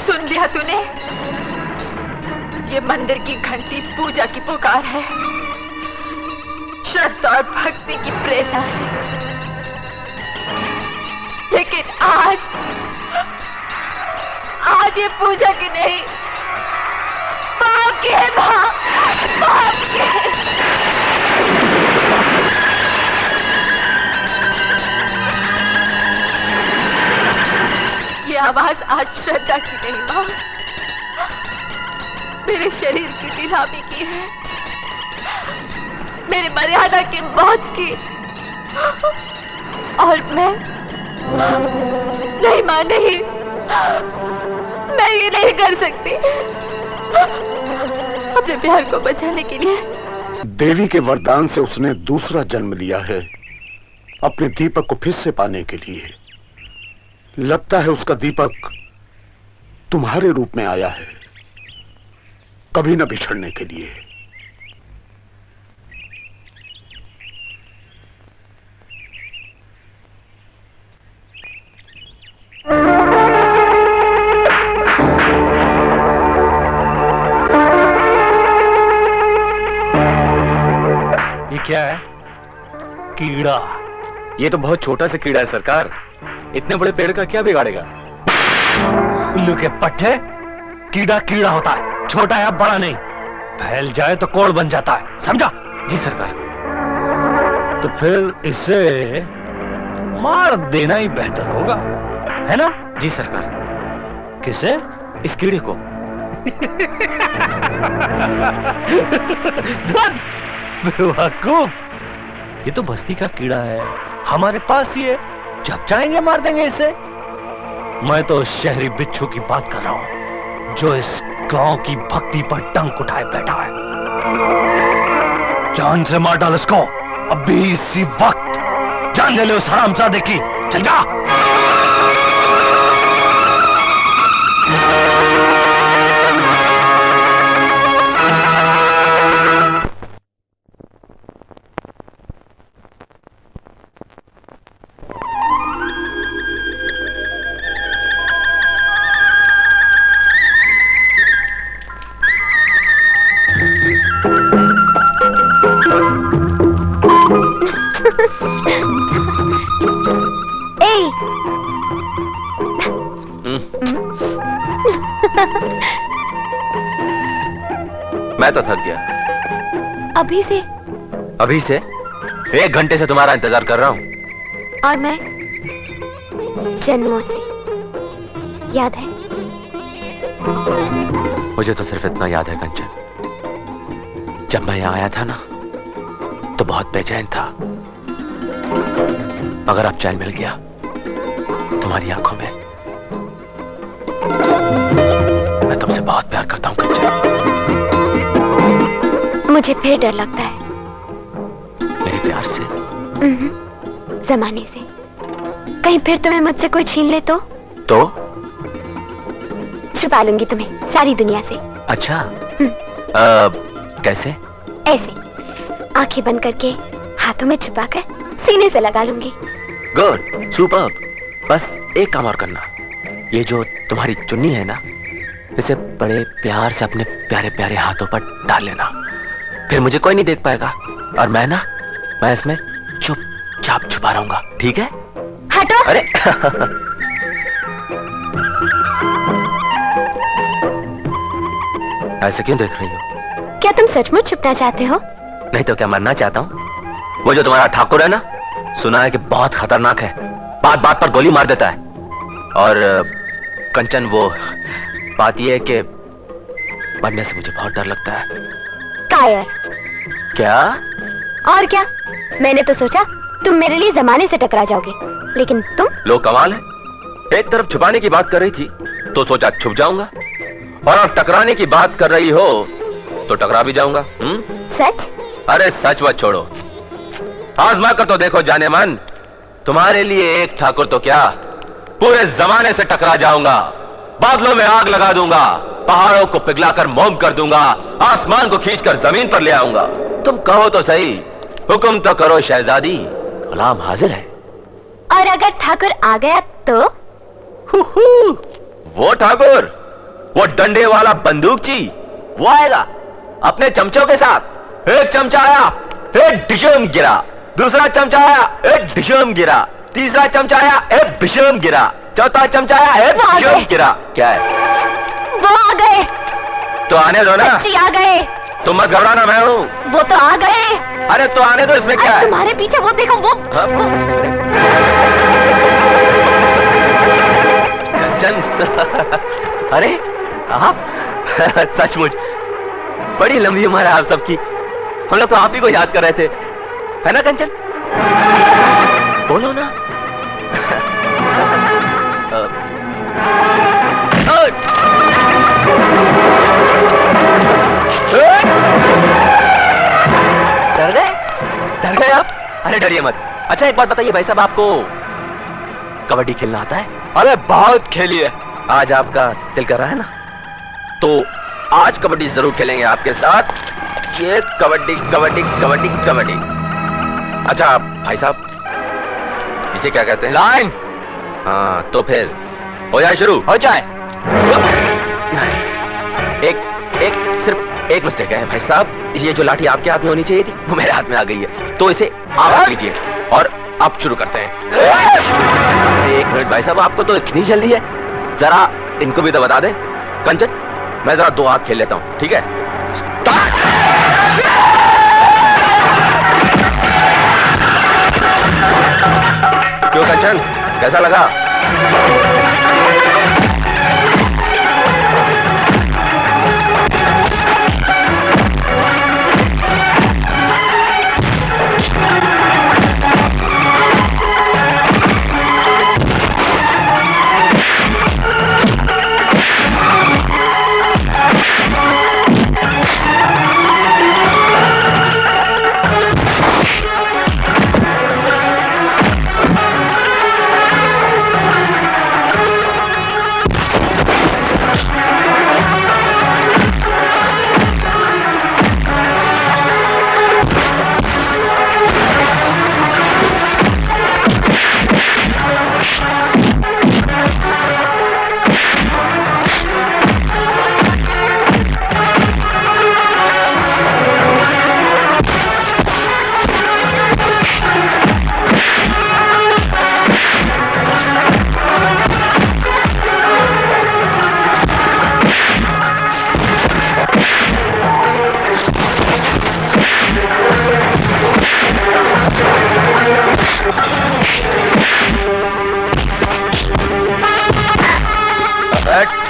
सुन लिया तूने? ये मंदिर की घंटी पूजा की पुकार है, श्रद्धा और भक्ति की प्रेरणा है। लेकिन आज ये पूजा की नहीं, पाप की है माँ, पाप की है। ये आवाज आज श्रद्धा की नहीं माँ, मेरे शरीर की नीलामी की है, मेरी मर्यादा की मौत की। और मैं नहीं मां, नहीं, मैं ये नहीं कर सकती। अपने प्यार को बचाने के लिए देवी के वरदान से उसने दूसरा जन्म लिया है, अपने दीपक को फिर से पाने के लिए। लगता है उसका दीपक तुम्हारे रूप में आया है, कभी न बिछड़ने के लिए। ये क्या है? कीड़ा। ये तो बहुत छोटा सा कीड़ा है सरकार, इतने बड़े पेड़ का क्या बिगाड़ेगा? उल्लू के पट्टे, कीड़ा कीड़ा होता है, छोटा या बड़ा नहीं। फैल जाए तो कोड़ बन जाता है, समझा? जी सरकार। तो फिर इसे मार देना ही बेहतर होगा, है ना? जी सरकार। किसे? इस कीड़े को। बेवकूफ, ये तो बस्ती का कीड़ा है, हमारे पास ही है, जब चाहेंगे मार देंगे इसे। मैं तो उस शहरी बिच्छू की बात कर रहा हूं जो इस गांव की भक्ति पर डंक उठाए बैठा है। जान से मार डाल इसको, अभी इसी वक्त। जान ले लो उस हरामजादे की, चल जा। मैं तो थक गया। अभी से 1 घंटे से तुम्हारा इंतजार कर रहा हूं। और मैं जन्मों से, याद है? मुझे तो सिर्फ इतना याद है कंचन, जब मैं यहां आया था ना तो बहुत बेचैन था, मगर अब चैन मिल गया तुम्हारी आंखों में। मैं तुमसे बहुत प्यार करता हूं कंचन। मुझे फिर डर लगता है मेरे प्यार से? जमाने से। कहीं फिर तुम्हें मुझसे कोई छीन ले तो छुपा लूंगी तुम्हें सारी दुनिया से। अच्छा। कैसे? ऐसे, आंखें बंद करके हाथों में छुपाकर सीने से लगा लूंगी। Good, superb. बस एक काम और करना, ये जो तुम्हारी चुन्नी है ना, इसे बड़े प्यार से अपने प्यारे प्यारे हाथों पर डाल लेना, फिर मुझे कोई नहीं देख पाएगा। और मैं इसमें चुपचाप छुपा रहूंगा, ठीक है? हटो। अरे ऐसे क्यों देख रही हो? क्या तुम सचमुच छुपना चाहते हो? नहीं तो क्या मरना चाहता हूँ? वो जो तुम्हारा ठाकुर है ना, सुना है कि बहुत खतरनाक है, बात बात पर गोली मार देता है। और कंचन, वो बात यह है कि मरने से मुझे बहुत डर लगता है। कायर। क्या? और क्या, मैंने तो सोचा तुम मेरे लिए जमाने से टकरा जाओगे, लेकिन तुम। लो कमाल है, एक तरफ छुपाने की बात कर रही थी तो सोचा छुप जाऊंगा, और अब टकराने की बात कर रही हो तो टकरा भी जाऊंगा। सच? अरे सच मत छोड़ो, आजमा कर तो देखो जाने मन, तुम्हारे लिए एक ठाकुर तो क्या, पूरे जमाने से टकरा जाऊंगा। बादलों में आग लगा दूंगा, पहाड़ों को पिघलाकर मोम कर दूंगा, आसमान को खींचकर जमीन पर ले आऊंगा। तुम कहो तो सही, हुक्म तो करो शहजादी, गुलाम हाजिर है। और अगर ठाकुर आ गया तो? वो ठाकुर, वो डंडे वाला बंदूकची, वो आएगा अपने चमचों के साथ। एक चमचा आया, एक डिशम गिरा, दूसरा चमचा आया, एक डिशम गिरा, तीसरा चमचा आया, एक डिशम गिरा, चौथा चमचा आया, एक डिशम गिरा। क्या है? वो आ गए। तो आने दो ना। बच्ची आ गए। तुम मत घबराना, मैं हूं। वो तो आ गए। अरे तो आने दो, इसमें क्या है? तुम्हारे पीछे वो देखो, वो अरे आप सचमुच बड़ी लंबी उम्र है आप सबकी। हम लोग तो आप ही को याद कर रहे थे, है ना कंचन? बोलो ना। डर गए आप? अरे डरिए मत। अच्छा एक बात बताइए भाई साहब, आपको कबड्डी खेलना आता है? अरे बहुत खेली है। आज आपका दिल कर रहा है ना, तो आज कबड्डी जरूर खेलेंगे आपके साथ। ये कबड्डी कबड्डी कबड्डी कबड्डी। अच्छा भाई साहब, इसे क्या कहते हैं? लाइन। हाँ तो फिर हो जाए शुरू। हो जाए। नहीं, एक सिर्फ एक मिस्टेक है भाई साहब। ये जो लाठी आपके हाथ में होनी चाहिए थी, वो मेरे हाथ में आ गई है, तो इसे आप रख लीजिए और आप शुरू करते हैं। एक मिनट भाई साहब, आपको तो इतनी जल्दी है, जरा इनको भी तो बता दे। कंचन, मैं जरा 2 हाथ खेल लेता हूं, ठीक है? क्यों कंचन, कैसा लगा?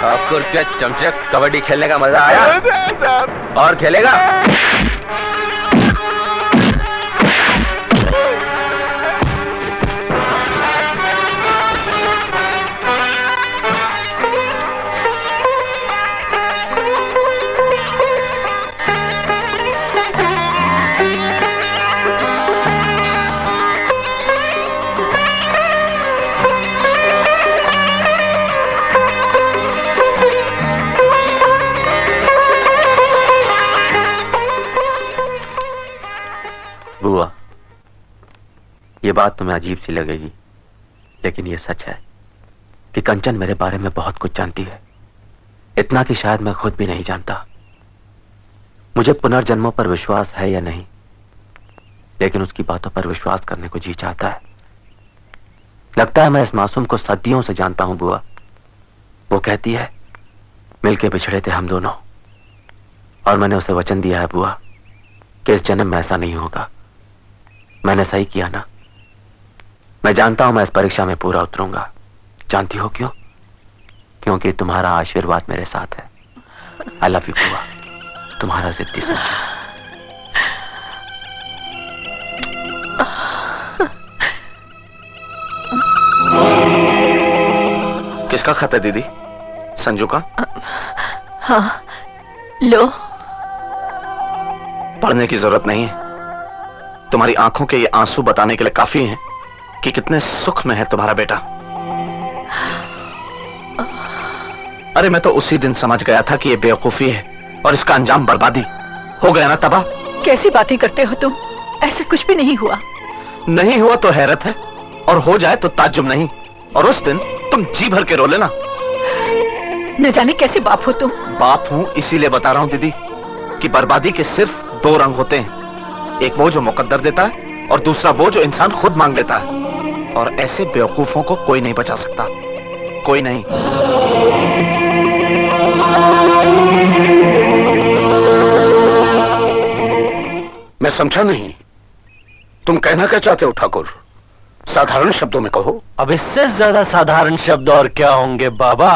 ठाकुर के चमचे, कबड्डी खेलने का मजा आया? और खेलेगा? बुआ, ये बात तुम्हें अजीब सी लगेगी, लेकिन ये सच है कि कंचन मेरे बारे में बहुत कुछ जानती है। इतना कि शायद मैं खुद भी नहीं जानता। मुझे पुनर्जन्मों पर विश्वास है या नहीं, लेकिन उसकी बातों पर विश्वास करने को जी चाहता है। लगता है मैं इस मासूम को सदियों से जानता हूं बुआ। वो कहती है मिलके बिछड़े थे हम दोनों, और मैंने उसे वचन दिया है बुआ कि इस जन्म में ऐसा नहीं होगा। मैंने सही किया ना? मैं जानता हूं मैं इस परीक्षा में पूरा उतरूंगा। जानती हो क्यों? क्योंकि तुम्हारा आशीर्वाद मेरे साथ है। आई लव यू बुआ, तुम्हारा जिद्दी संजू। किसका खत है दीदी? संजू का? हाँ, लो। पढ़ने की जरूरत नहीं है। तुम्हारी आंखों के ये आंसू बताने के लिए काफी हैं कि कितने सुख में है तुम्हारा बेटा। अरे मैं तो उसी दिन समझ गया था कि ये बेवकूफी है और इसका अंजाम बर्बादी हो गया ना तबाह। कैसी बातें करते हो तुम? ऐसा कुछ भी नहीं हुआ। नहीं हुआ तो हैरत है, और हो जाए तो ताज्जुब नहीं। और उस दिन तुम जी भर के रो लेना। न जाने कैसे बाप हो तुम। बाप हूं इसीलिए बता रहा हूं दीदी कि बर्बादी के सिर्फ दो रंग होते हैं, एक वो जो मुकद्दर देता है और दूसरा वो जो इंसान खुद मांग लेता है। और ऐसे बेवकूफों को कोई नहीं बचा सकता, कोई नहीं। मैं समझा नहीं, तुम कहना क्या चाहते हो ठाकुर? साधारण शब्दों में कहो। अब इससे ज्यादा साधारण शब्द और क्या होंगे बाबा,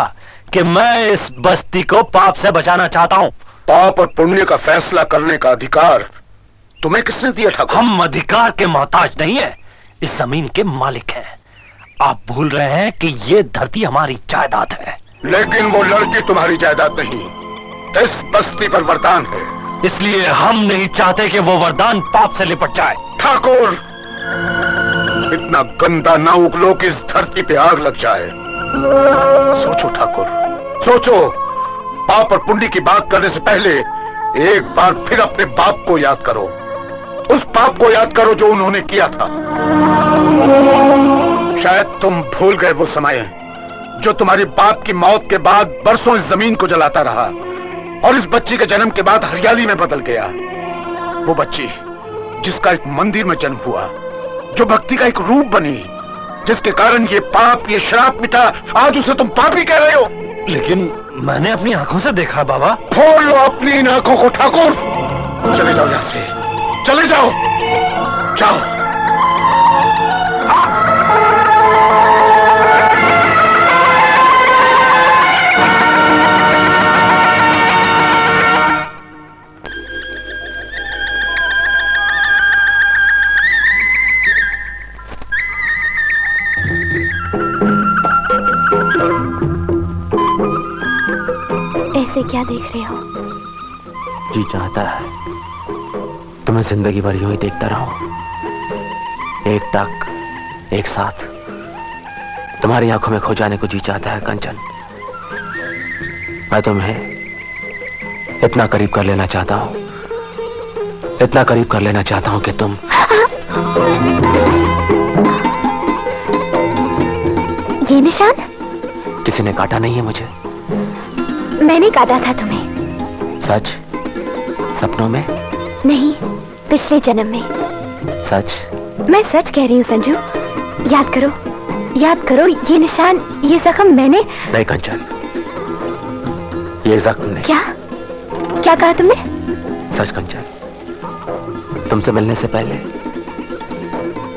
कि मैं इस बस्ती को पाप से बचाना चाहता हूं। पाप और पुण्य का फैसला करने का अधिकार तुम्हें किसने दिया ठाकुर? हम अधिकार के मोहताज नहीं है, इस जमीन के मालिक हैं। आप भूल रहे हैं कि ये धरती हमारी जायदाद है। लेकिन वो लड़की तुम्हारी जायदाद नहीं, इस बस्ती पर वरदान है। इसलिए हम नहीं चाहते कि वो वरदान पाप से लिपट जाए। ठाकुर, इतना गंदा ना उगलो कि इस धरती पे आग लग जाए। सोचो ठाकुर, सोचो। पाप और पुण्य की बात करने से पहले एक बार फिर अपने बाप को याद करो, उस पाप को याद करो जो उन्होंने किया था। शायद तुम भूल गए वो समय जो तुम्हारी बाप की मौत के बाद बरसों इस जमीन को जलाता रहा और इस बच्ची के जन्म के बाद हरियाली में बदल गया। वो बच्ची जिसका एक मंदिर में जन्म हुआ, जो भक्ति का एक रूप बनी, जिसके कारण ये पाप, ये श्राप मिटा, आज उसे तुम पापी कह रहे हो। लेकिन मैंने अपनी आंखों से देखा बाबा। खोल लो अपनी इन आंखों को ठाकुर। चले जाओ यहां से, चले जाओ, जाओ। ऐसे क्या देख रहे हो? जी चाहता है तुम्हें जिंदगी भर यूं ही देखता रहूं, एक टक एक साथ तुम्हारी आंखों में खो जाने को जी चाहता है कंचन। मैं तुम्हें इतना करीब कर लेना चाहता हूं, इतना करीब कर लेना चाहता हूं कि तुम ये निशान? किसी ने काटा नहीं है मुझे। मैंने काटा था तुम्हें। सच? सपनों में? नहीं, पिछले जन्म में। सच? मैं सच कह रही हूँ संजू। याद करो, याद करो, ये निशान, ये जख्म मैंने। नहीं कंचन, ये जख्म नहीं। क्या? क्या कहा तुमने? सच कंचन, तुमसे मिलने से पहले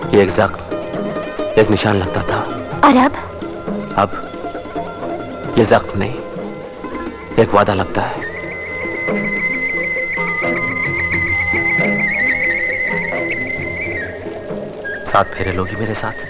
ये एक जख्म, एक निशान लगता था। और अब? अब ये जख्म नहीं, एक वादा लगता है। साथ फेरे लोगी मेरे साथ?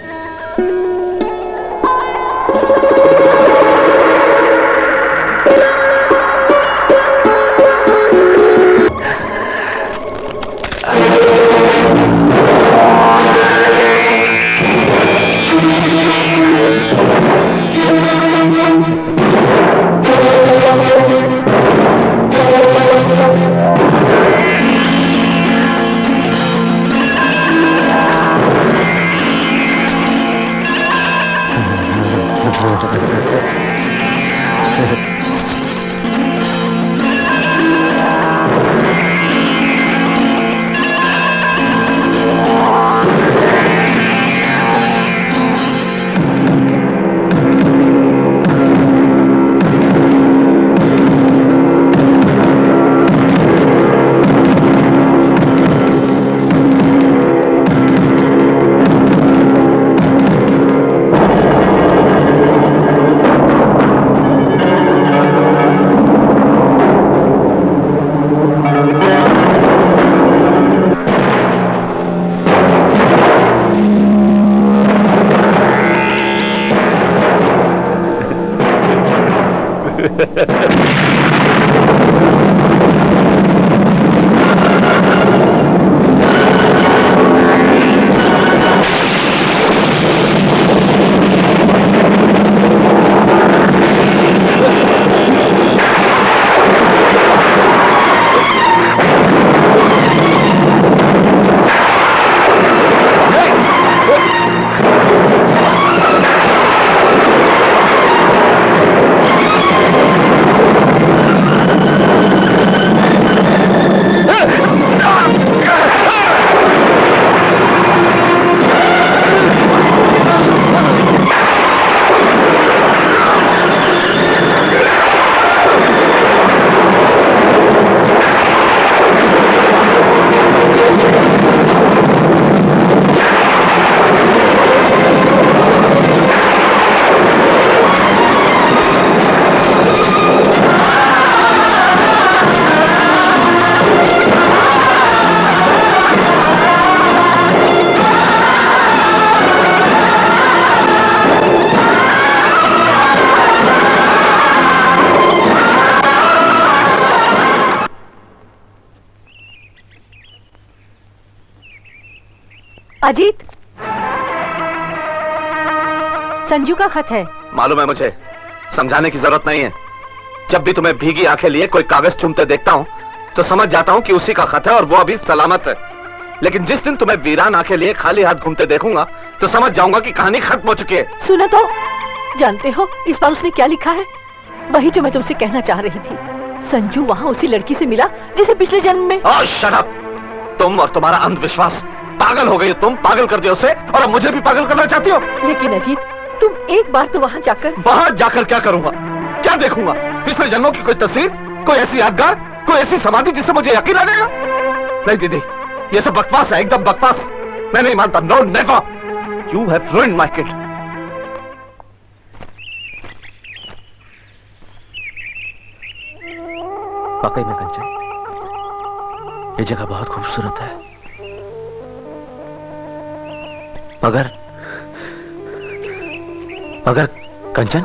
अजीत, संजू का खत है। मालूम है मुझे, समझाने की जरूरत नहीं है। जब भी तुम्हें भीगी आंखें लिए कोई कागज चूमते देखता हूं तो समझ जाता हूं कि उसी का खत है और वो अभी सलामत है। लेकिन जिस दिन तुम्हें वीरान आंखें लिए खाली हाथ घूमते देखूंगा तो समझ जाऊंगा कि कहानी खत्म हो चुकी है। सुनो तो, जानते हो इस बार उसने क्या लिखा है? वही जो मैं तुमसे कहना चाह रही थी। संजू वहाँ उसी लड़की से मिला जिसे पिछले जन्म में। Shut up! तुम और तुम्हारा अंधविश्वास, पागल हो गई हो तुम। पागल कर दिया उसे और अब मुझे भी पागल करना चाहती हो। लेकिन अजीत, तुम एक बार तो वहाँ जाकर क्या करूंगा? क्या देखूंगा? पिछले जन्मों की कोई तस्वीर, कोई ऐसी यादगार, कोई ऐसी समाधि जिससे मुझे यकीन आ जाएगा? नहीं दीदी, ये सब बकवास है, एकदम बकवास। मैं नहीं मानता। No never. You have ruined my kid. वाकई में कंचन, ये जगह बहुत खूबसूरत है, मगर कंचन,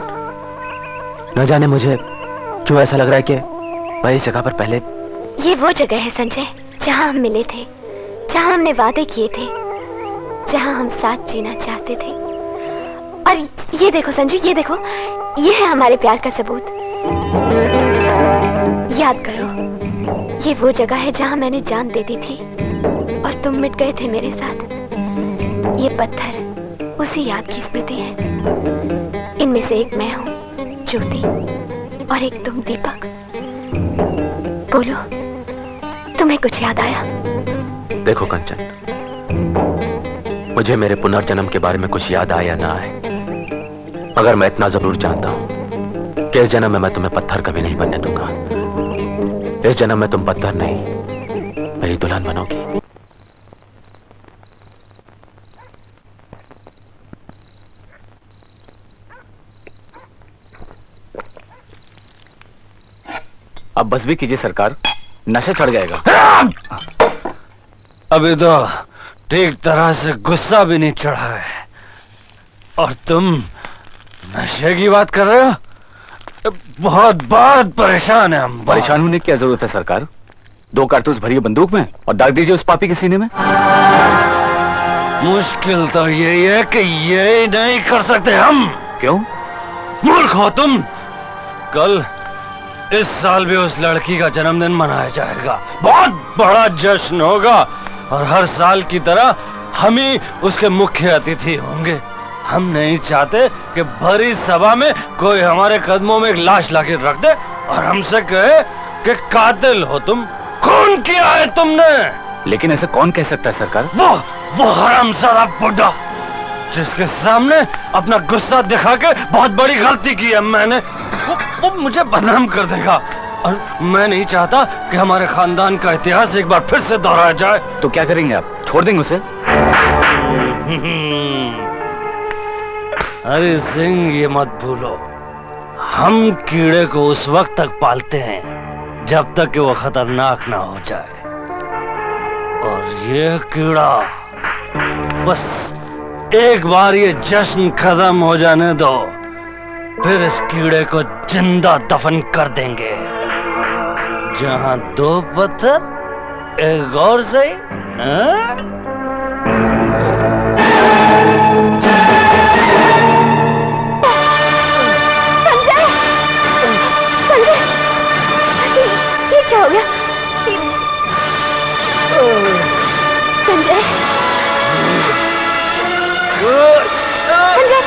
न जाने मुझे क्यों ऐसा लग रहा है कि मैं इस जगह पर पहले। ये वो जगह है संजय जहां हम मिले थे, जहां हमने वादे किए थे, जहां हम साथ जीना चाहते थे। और ये देखो संजू, ये देखो, ये है हमारे प्यार का सबूत। याद करो, ये वो जगह है जहां मैंने जान दे दी थी और तुम मिट गए थे मेरे साथ। ये पत्थर उसी याद की स्मृति है। इनमें से एक मैं हूँ ज्योति और एक तुम दीपक। बोलो, तुम्हें कुछ याद आया? देखो कंचन, मुझे मेरे पुनर्जन्म के बारे में कुछ याद आया या ना आए, मगर मैं इतना जरूर जानता हूं कि इस जन्म में मैं तुम्हें पत्थर कभी नहीं बनने दूंगा। इस जन्म में तुम पत्थर नहीं, मेरी दुल्हन बनोगी। अब बस भी कीजिए सरकार, नशा चढ़ जाएगा। अभी तो ठीक तरह से गुस्सा भी नहीं चढ़ा है और तुम नशे की बात कर रहे हो? बहुत परेशान है हम। परेशान होने की क्या जरूरत है सरकार? 2 कारतूस भरी बंदूक में और दाग दीजिए उस पापी के सीने में। मुश्किल तो यही है कि ये नहीं कर सकते हम। क्यों? मूर्ख हो तुम। कल इस साल भी उस लड़की का जन्मदिन मनाया जाएगा। बहुत बड़ा जश्न होगा और हर साल की तरह हम ही उसके मुख्य अतिथि होंगे। हम नहीं चाहते कि भरी सभा में कोई हमारे कदमों में एक लाश लाके रख दे और हमसे कहे कि कातिल हो तुम, खून किया है तुमने। लेकिन ऐसा कौन कह सकता है सरकार? वो हरामजादा बुड्ढा जिसके सामने अपना गुस्सा दिखा के बहुत बड़ी गलती की है मैंने, वो मुझे बदनाम कर देगा और मैं नहीं चाहता कि हमारे खानदान का इतिहास एक बार फिर से दोहराया जाए। तो क्या करेंगे आप? छोड़ देंगे उसे? हरि सिंह, ये मत भूलो, हम कीड़े को उस वक्त तक पालते हैं जब तक कि वो खतरनाक ना हो जाए। और ये कीड़ा, बस एक बार ये जश्न खत्म हो जाने दो, फिर इस कीड़े को जिंदा दफन कर देंगे। जहां 2 पत्थर, एक और सही। संजय, संजय, ये क्या हो गया? संजय, संजय,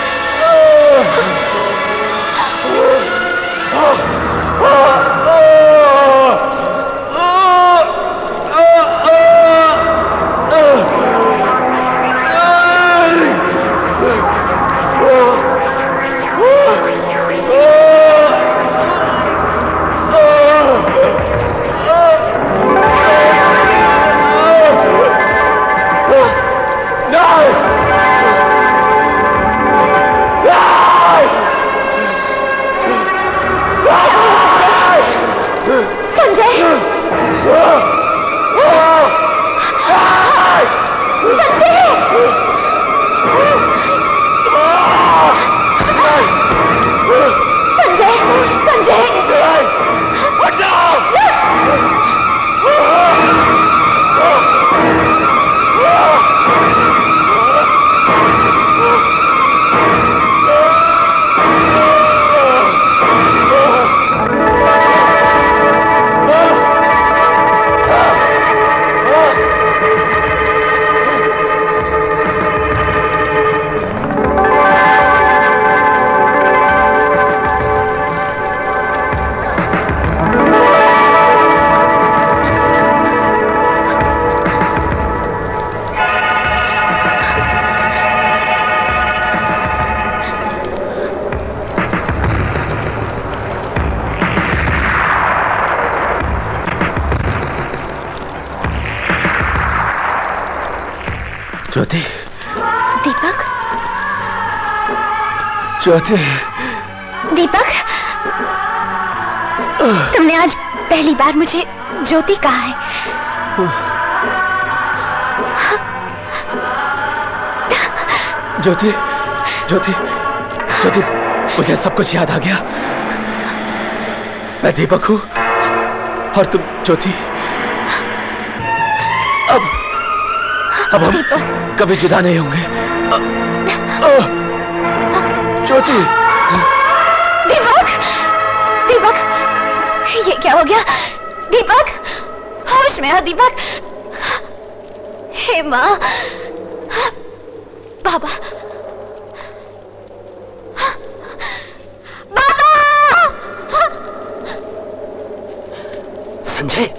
ज्योति, दीपक, ज्योति, दीपक, तुमने आज पहली बार मुझे ज्योति कहा है। ज्योति, ज्योति, ज्योति, मुझे सब कुछ याद आ गया। मैं दीपक हूं और तुम ज्योति। अब हम कभी जुदा नहीं होंगे। ज्योति। दीपक, दीपक, ये क्या हो गया? दीपक, होश में आओ दीपक। हे माँ, बाबा, संजय,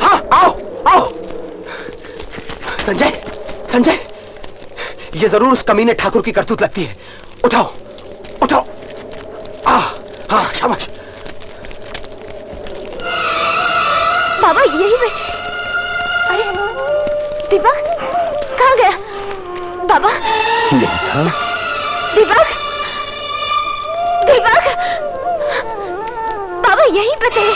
हाँ आओ आओ। संजय, संजय, ये जरूर उस कमीने ठाकुर की करतूत लगती है। उठाओ उठाओ। हाँ शाबाश। बाबा यही में। अरे दीपक कहाँ गया? बाबा नहीं था। दीपक, दीपक, बाबा यहीं पे थे।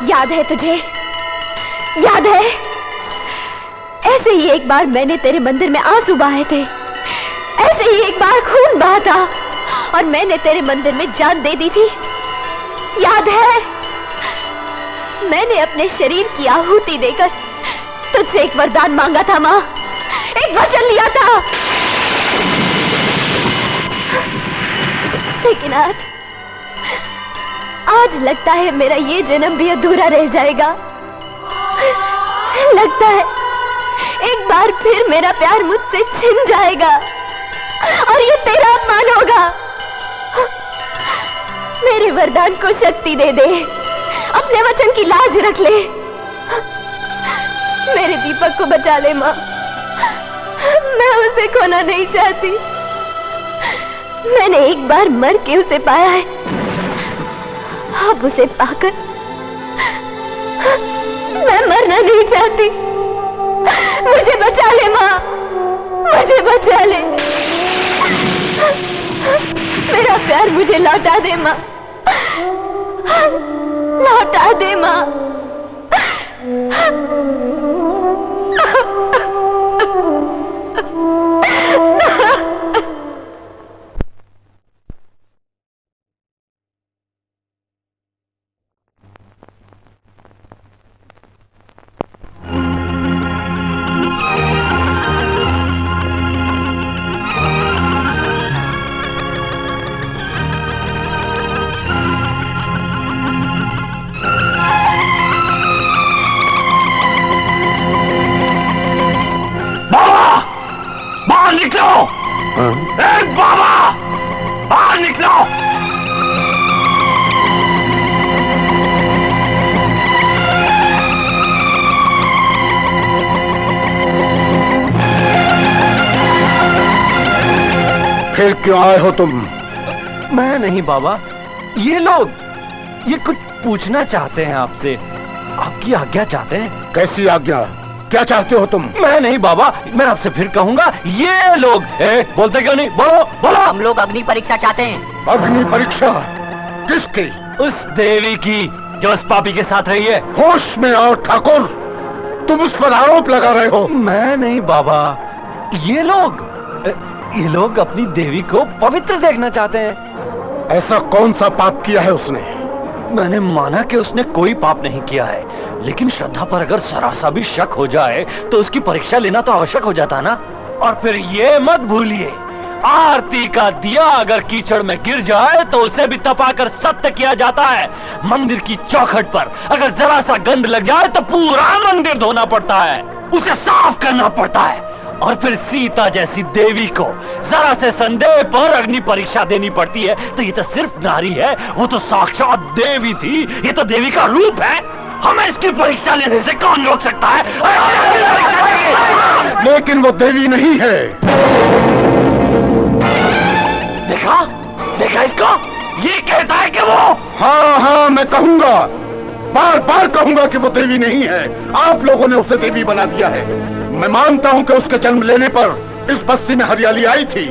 याद है तुझे? याद है? ऐसे ही एक बार मैंने तेरे मंदिर में आंसू बहाए थे। ऐसे ही एक बार खून बहा था और मैंने तेरे मंदिर में जान दे दी थी। याद है? मैंने अपने शरीर की आहुति देकर तुझसे एक वरदान मांगा था माँ, एक वचन लिया था। लेकिन आज लगता है मेरा ये जन्म भी अधूरा रह जाएगा। लगता है एक बार फिर मेरा प्यार मुझसे छिन जाएगा और ये तेरा अपमान होगा। मेरे वरदान को शक्ति दे दे, अपने वचन की लाज रख ले। मेरे दीपक को बचा ले माँ, मैं उसे खोना नहीं चाहती। मैंने एक बार मर के उसे पाया है, अब उसे पाकर मैं मरना नहीं चाहती। मुझे बचा ले माँ, मुझे बचा ले। मेरा प्यार मुझे लौटा दे माँ, लौटा दे माँ। फिर क्यों आए हो तुम? मैं नहीं बाबा, ये लोग। ये कुछ पूछना चाहते हैं आपसे, आपकी आज्ञा चाहते हैं। कैसी आज्ञा? क्या चाहते हो तुम? मैं नहीं बाबा, मैं आपसे फिर कहूंगा, ये लोग बोलते क्यों नहीं? बोलो बोलो। हम लोग अग्नि परीक्षा चाहते हैं। अग्नि परीक्षा? किसकी? उस देवी की जो उस पापी के साथ रही है। होश में आओ ठाकुर, तुम उस पर आरोप लगा रहे हो। मैं नहीं बाबा, ये लोग अपनी देवी को पवित्र देखना चाहते हैं। ऐसा कौन सा पाप किया है उसने? मैंने माना कि उसने कोई पाप नहीं किया है, लेकिन श्रद्धा पर अगर जरा सा भी शक हो जाए तो उसकी परीक्षा लेना तो आवश्यक हो जाता ना। और फिर ये मत भूलिए, आरती का दिया अगर कीचड़ में गिर जाए तो उसे भी तपाकर सत्य किया जाता है। मंदिर की चौखट पर अगर जरा सा गंध लग जाए तो पूरा मंदिर धोना पड़ता है, उसे साफ करना पड़ता है। और फिर सीता जैसी देवी को जरा से संदेह पर अग्नि परीक्षा देनी पड़ती है। तो ये तो सिर्फ नारी है, वो तो साक्षात देवी थी, ये तो देवी का रूप है। हमें इसकी परीक्षा लेने से कौन रोक सकता है? लेकिन वो देवी नहीं है। देखा देखा इसको, ये कहता है कि वो। हाँ, मैं कहूंगा, बार बार कहूंगा कि वो देवी नहीं है। आप लोगों ने उसे देवी बना दिया है। मैं मानता हूं कि उसके जन्म लेने पर इस बस्ती में हरियाली आई थी,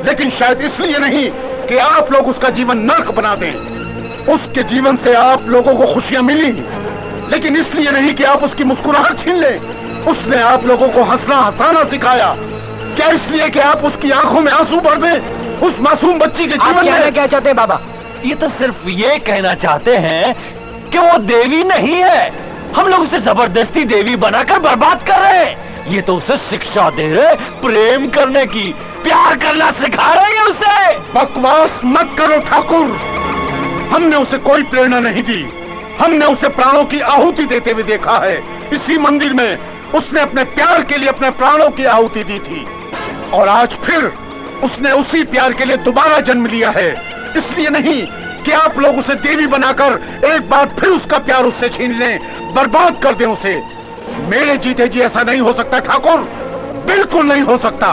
लेकिन शायद इसलिए नहीं कि आप लोग उसका जीवन नर्क बना दें। उसके जीवन से आप लोगों को खुशियां मिली, लेकिन इसलिए नहीं कि आप उसकी मुस्कुराहट छीन लें। उसने आप लोगों को हंसना हंसाना सिखाया। क्या इसलिए कि आप उसकी आंखों में आंसू भर दें? उस मासूम बच्ची के जीवन में क्या चाहते हैं बाबा? ये तो सिर्फ ये कहना चाहते हैं कि वो देवी नहीं है। हम लोग उसे जबरदस्ती देवी बनाकर बर्बाद कर रहे हैं। ये तो उसे शिक्षा दे रहे, प्रेम करने की, प्यार करना सिखा रहे हैं उसे। बकवास मत करो ठाकुर, हमने उसे कोई प्रेरणा नहीं दी। हमने उसे प्राणों की आहुति देते हुए देखा है। इसी मंदिर में उसने अपने प्यार के लिए अपने प्राणों की आहुति दी थी, और आज फिर उसने उसी प्यार के लिए दोबारा जन्म लिया है। इसलिए नहीं कि आप लोग उसे देवी बनाकर एक बार फिर उसका प्यार उससे छीन लें, बर्बाद कर दें उसे। मेरे जीते जी ऐसा नहीं हो सकता ठाकुर, बिल्कुल नहीं हो सकता।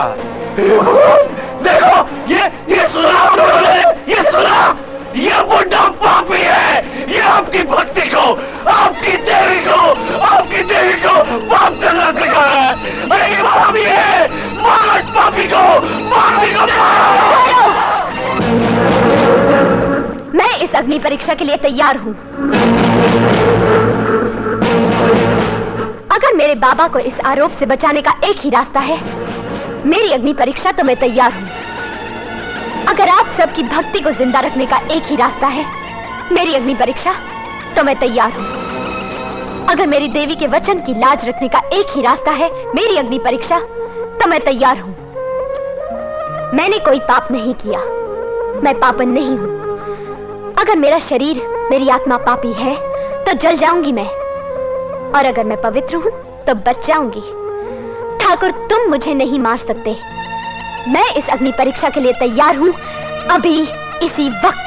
देखो, ये सुना, ये बुढ़ा पापी है। ये आपकी भक्ति को, आपकी देवी को पाप करना सिखा रहा है। अरे ये पापी है, मार इस पापी को। मैं इस अग्नि परीक्षा के लिए तैयार हूँ। अगर मेरे बाबा को इस आरोप से बचाने का एक ही रास्ता है, मेरी अग्नि परीक्षा, तो मैं तैयार हूँ। अगर आप सबकी भक्ति को जिंदा रखने का एक ही रास्ता है, मेरी अग्नि परीक्षा, तो मैं तैयार हूँ। अगर मेरी देवी के वचन की लाज रखने का एक ही रास्ता है, मेरी अग्नि परीक्षा, तो मैं तैयार हूँ। मैंने कोई पाप नहीं किया, मैं पापन नहीं हूँ। अगर मेरा शरीर, मेरी आत्मा पापी है तो जल जाऊंगी मैं, और अगर मैं पवित्र हूँ तो बच जाऊंगी। ठाकुर, तुम मुझे नहीं मार सकते। मैं इस अग्नि परीक्षा के लिए तैयार हूँ, अभी इसी वक्त।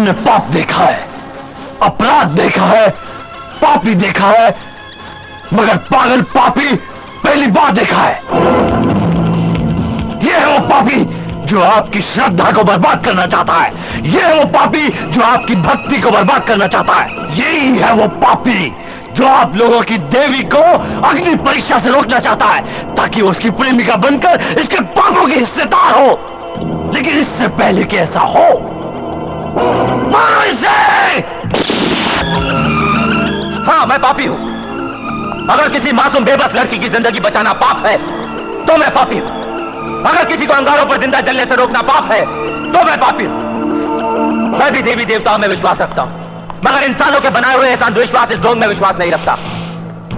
हमने पाप देखा है, अपराध देखा है, पापी देखा है, मगर पागल पापी पहली बार देखा है। यह है वो पापी जो आपकी श्रद्धा को बर्बाद करना चाहता है। यह है वो पापी जो आपकी भक्ति को बर्बाद करना चाहता है। यही है वो पापी जो आप लोगों की देवी को अग्नि परीक्षा से रोकना चाहता है, ताकि उसकी प्रेमिका बनकर इसके पापों की हिस्सेदार हो। लेकिन इससे पहले कि ऐसा हो, मारो इसे! हाँ, मैं पापी हूं। अगर किसी मासूम बेबस लड़की की जिंदगी बचाना पाप है तो मैं पापी हूं। अगर किसी को अंगारों पर जिंदा जलने से रोकना पाप है तो मैं पापी हूं। मैं भी देवी देवताओं में विश्वास रखता हूं, मगर इंसानों के बनाए हुए ऐसा अंधविश्वास, इस ढोंग में विश्वास नहीं रखता।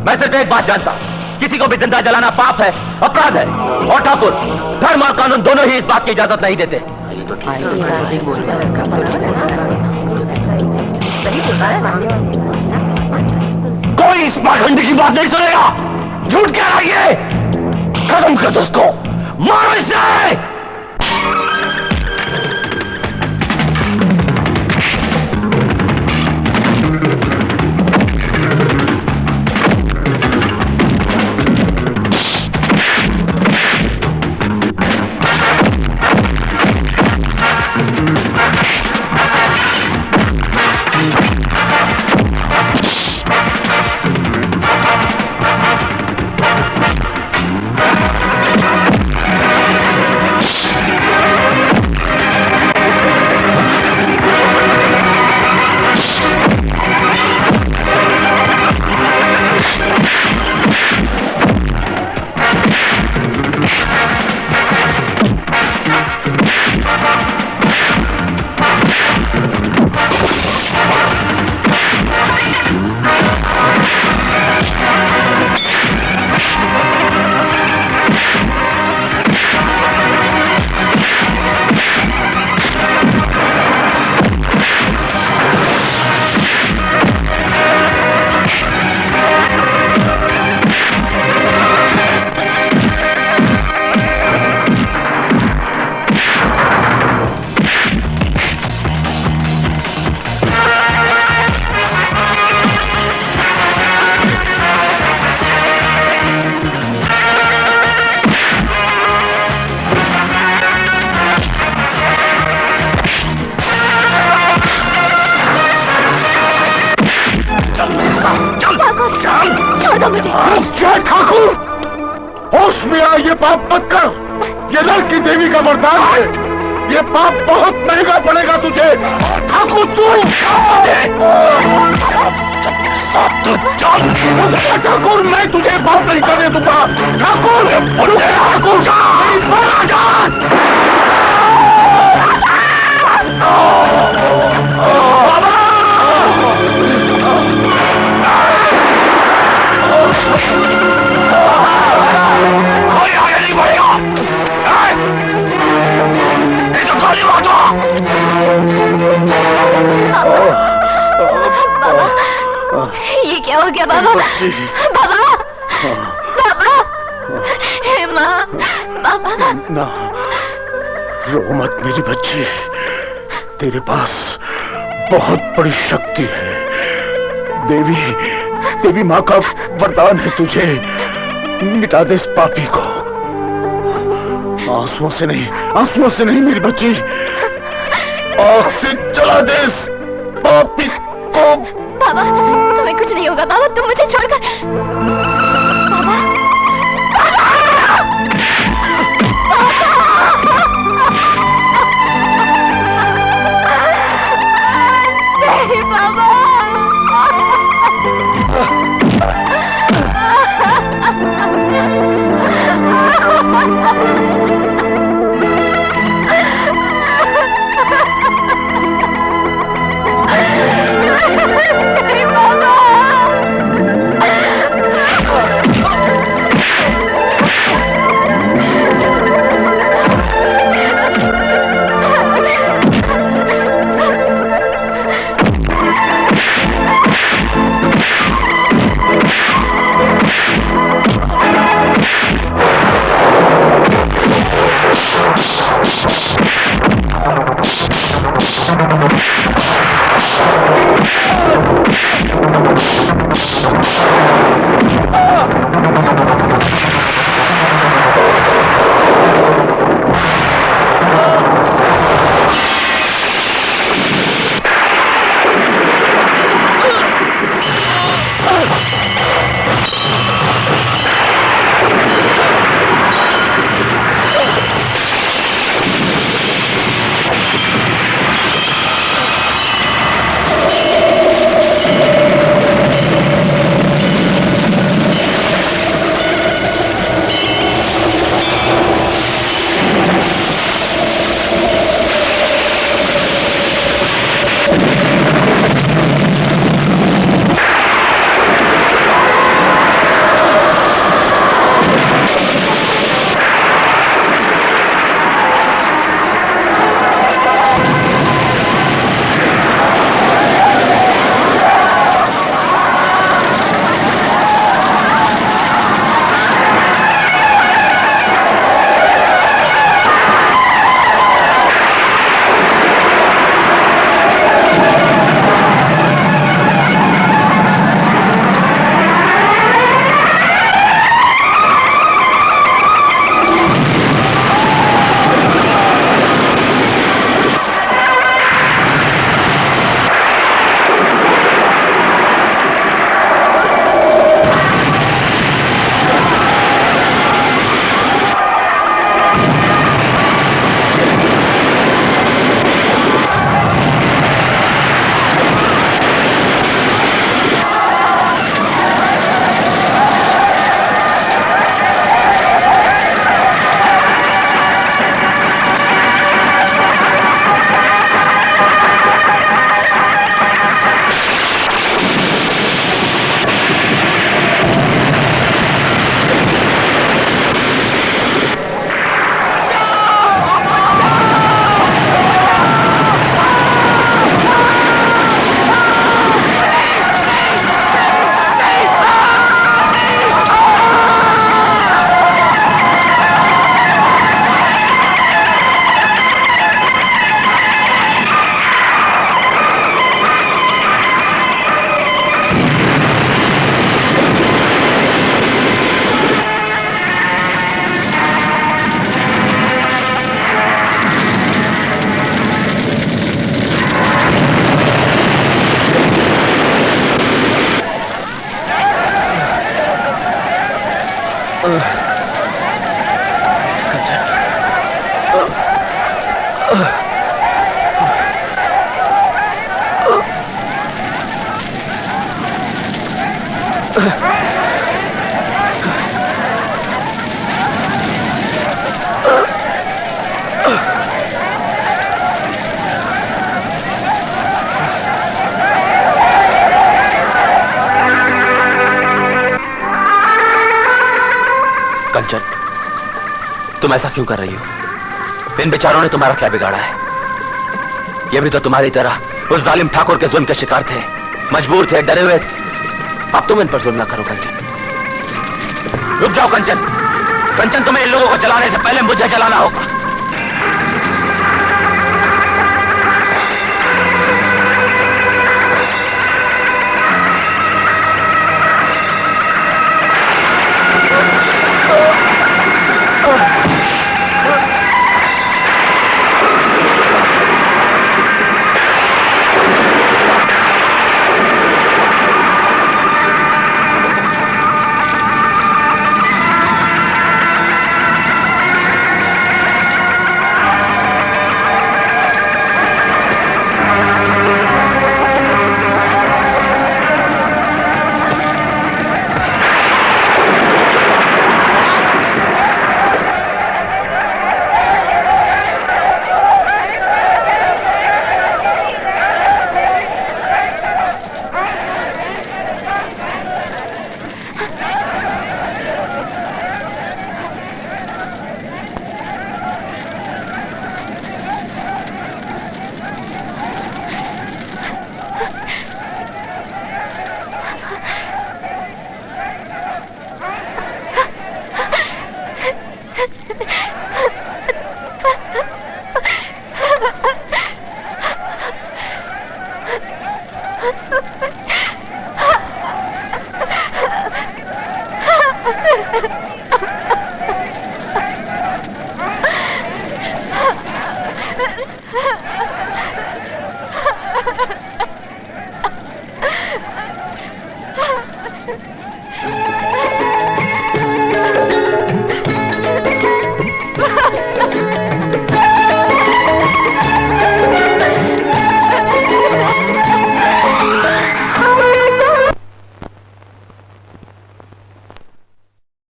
मैं सिर्फ एक बात जानता हूं, किसी को भी जिंदा जलाना पाप है, अपराध है। और ठाकुर, धर्म और कानून दोनों ही इस बात की इजाजत नहीं देते। कोई इस पाखंड की बात नहीं सुनेगा। झूठ कह रहा है ये। खत्म कर दो उसको, मारो इसे! जय ठाकुर, होश में आ, ये पाप मत कर। ये लड़की देवी का वरदान है। ये पाप बहुत महंगा पड़ेगा तुझे। ठाकुर तू ठाकुर, मैं तुझे पाप नहीं करने दूंगा। ठाकुर, ठाकुर कोई आगे नहीं बढ़ेगा। ये तो गोली मार दो। बाबा, ये क्या हो गया बाबा? बाबा, बाबा, हे माँ, बाबा। ना, रो मत मेरी बच्ची। तेरे पास बहुत बड़ी शक्ति है। देवी माँ का वरदान है तुझे। मिटा दे इस पापी को। आंसुओं से नहीं मेरी बच्ची, आंख से जला दे इस पापी को। बाबा, तुम्हें कुछ नहीं होगा बाबा, तुम मुझे छोड़कर। कंचन, तुम ऐसा क्यों कर रही हो? इन बेचारों ने तुम्हारा क्या बिगाड़ा है? ये भी तो तुम्हारी तरह उस जालिम ठाकुर के जुल्म के शिकार थे, मजबूर थे, डरे हुए थे। अब तुम इन पर जुल्म ना करो कंचन। रुक जाओ कंचन। कंचन, तुम्हें इन लोगों को जलाने से पहले मुझे जलाना होगा।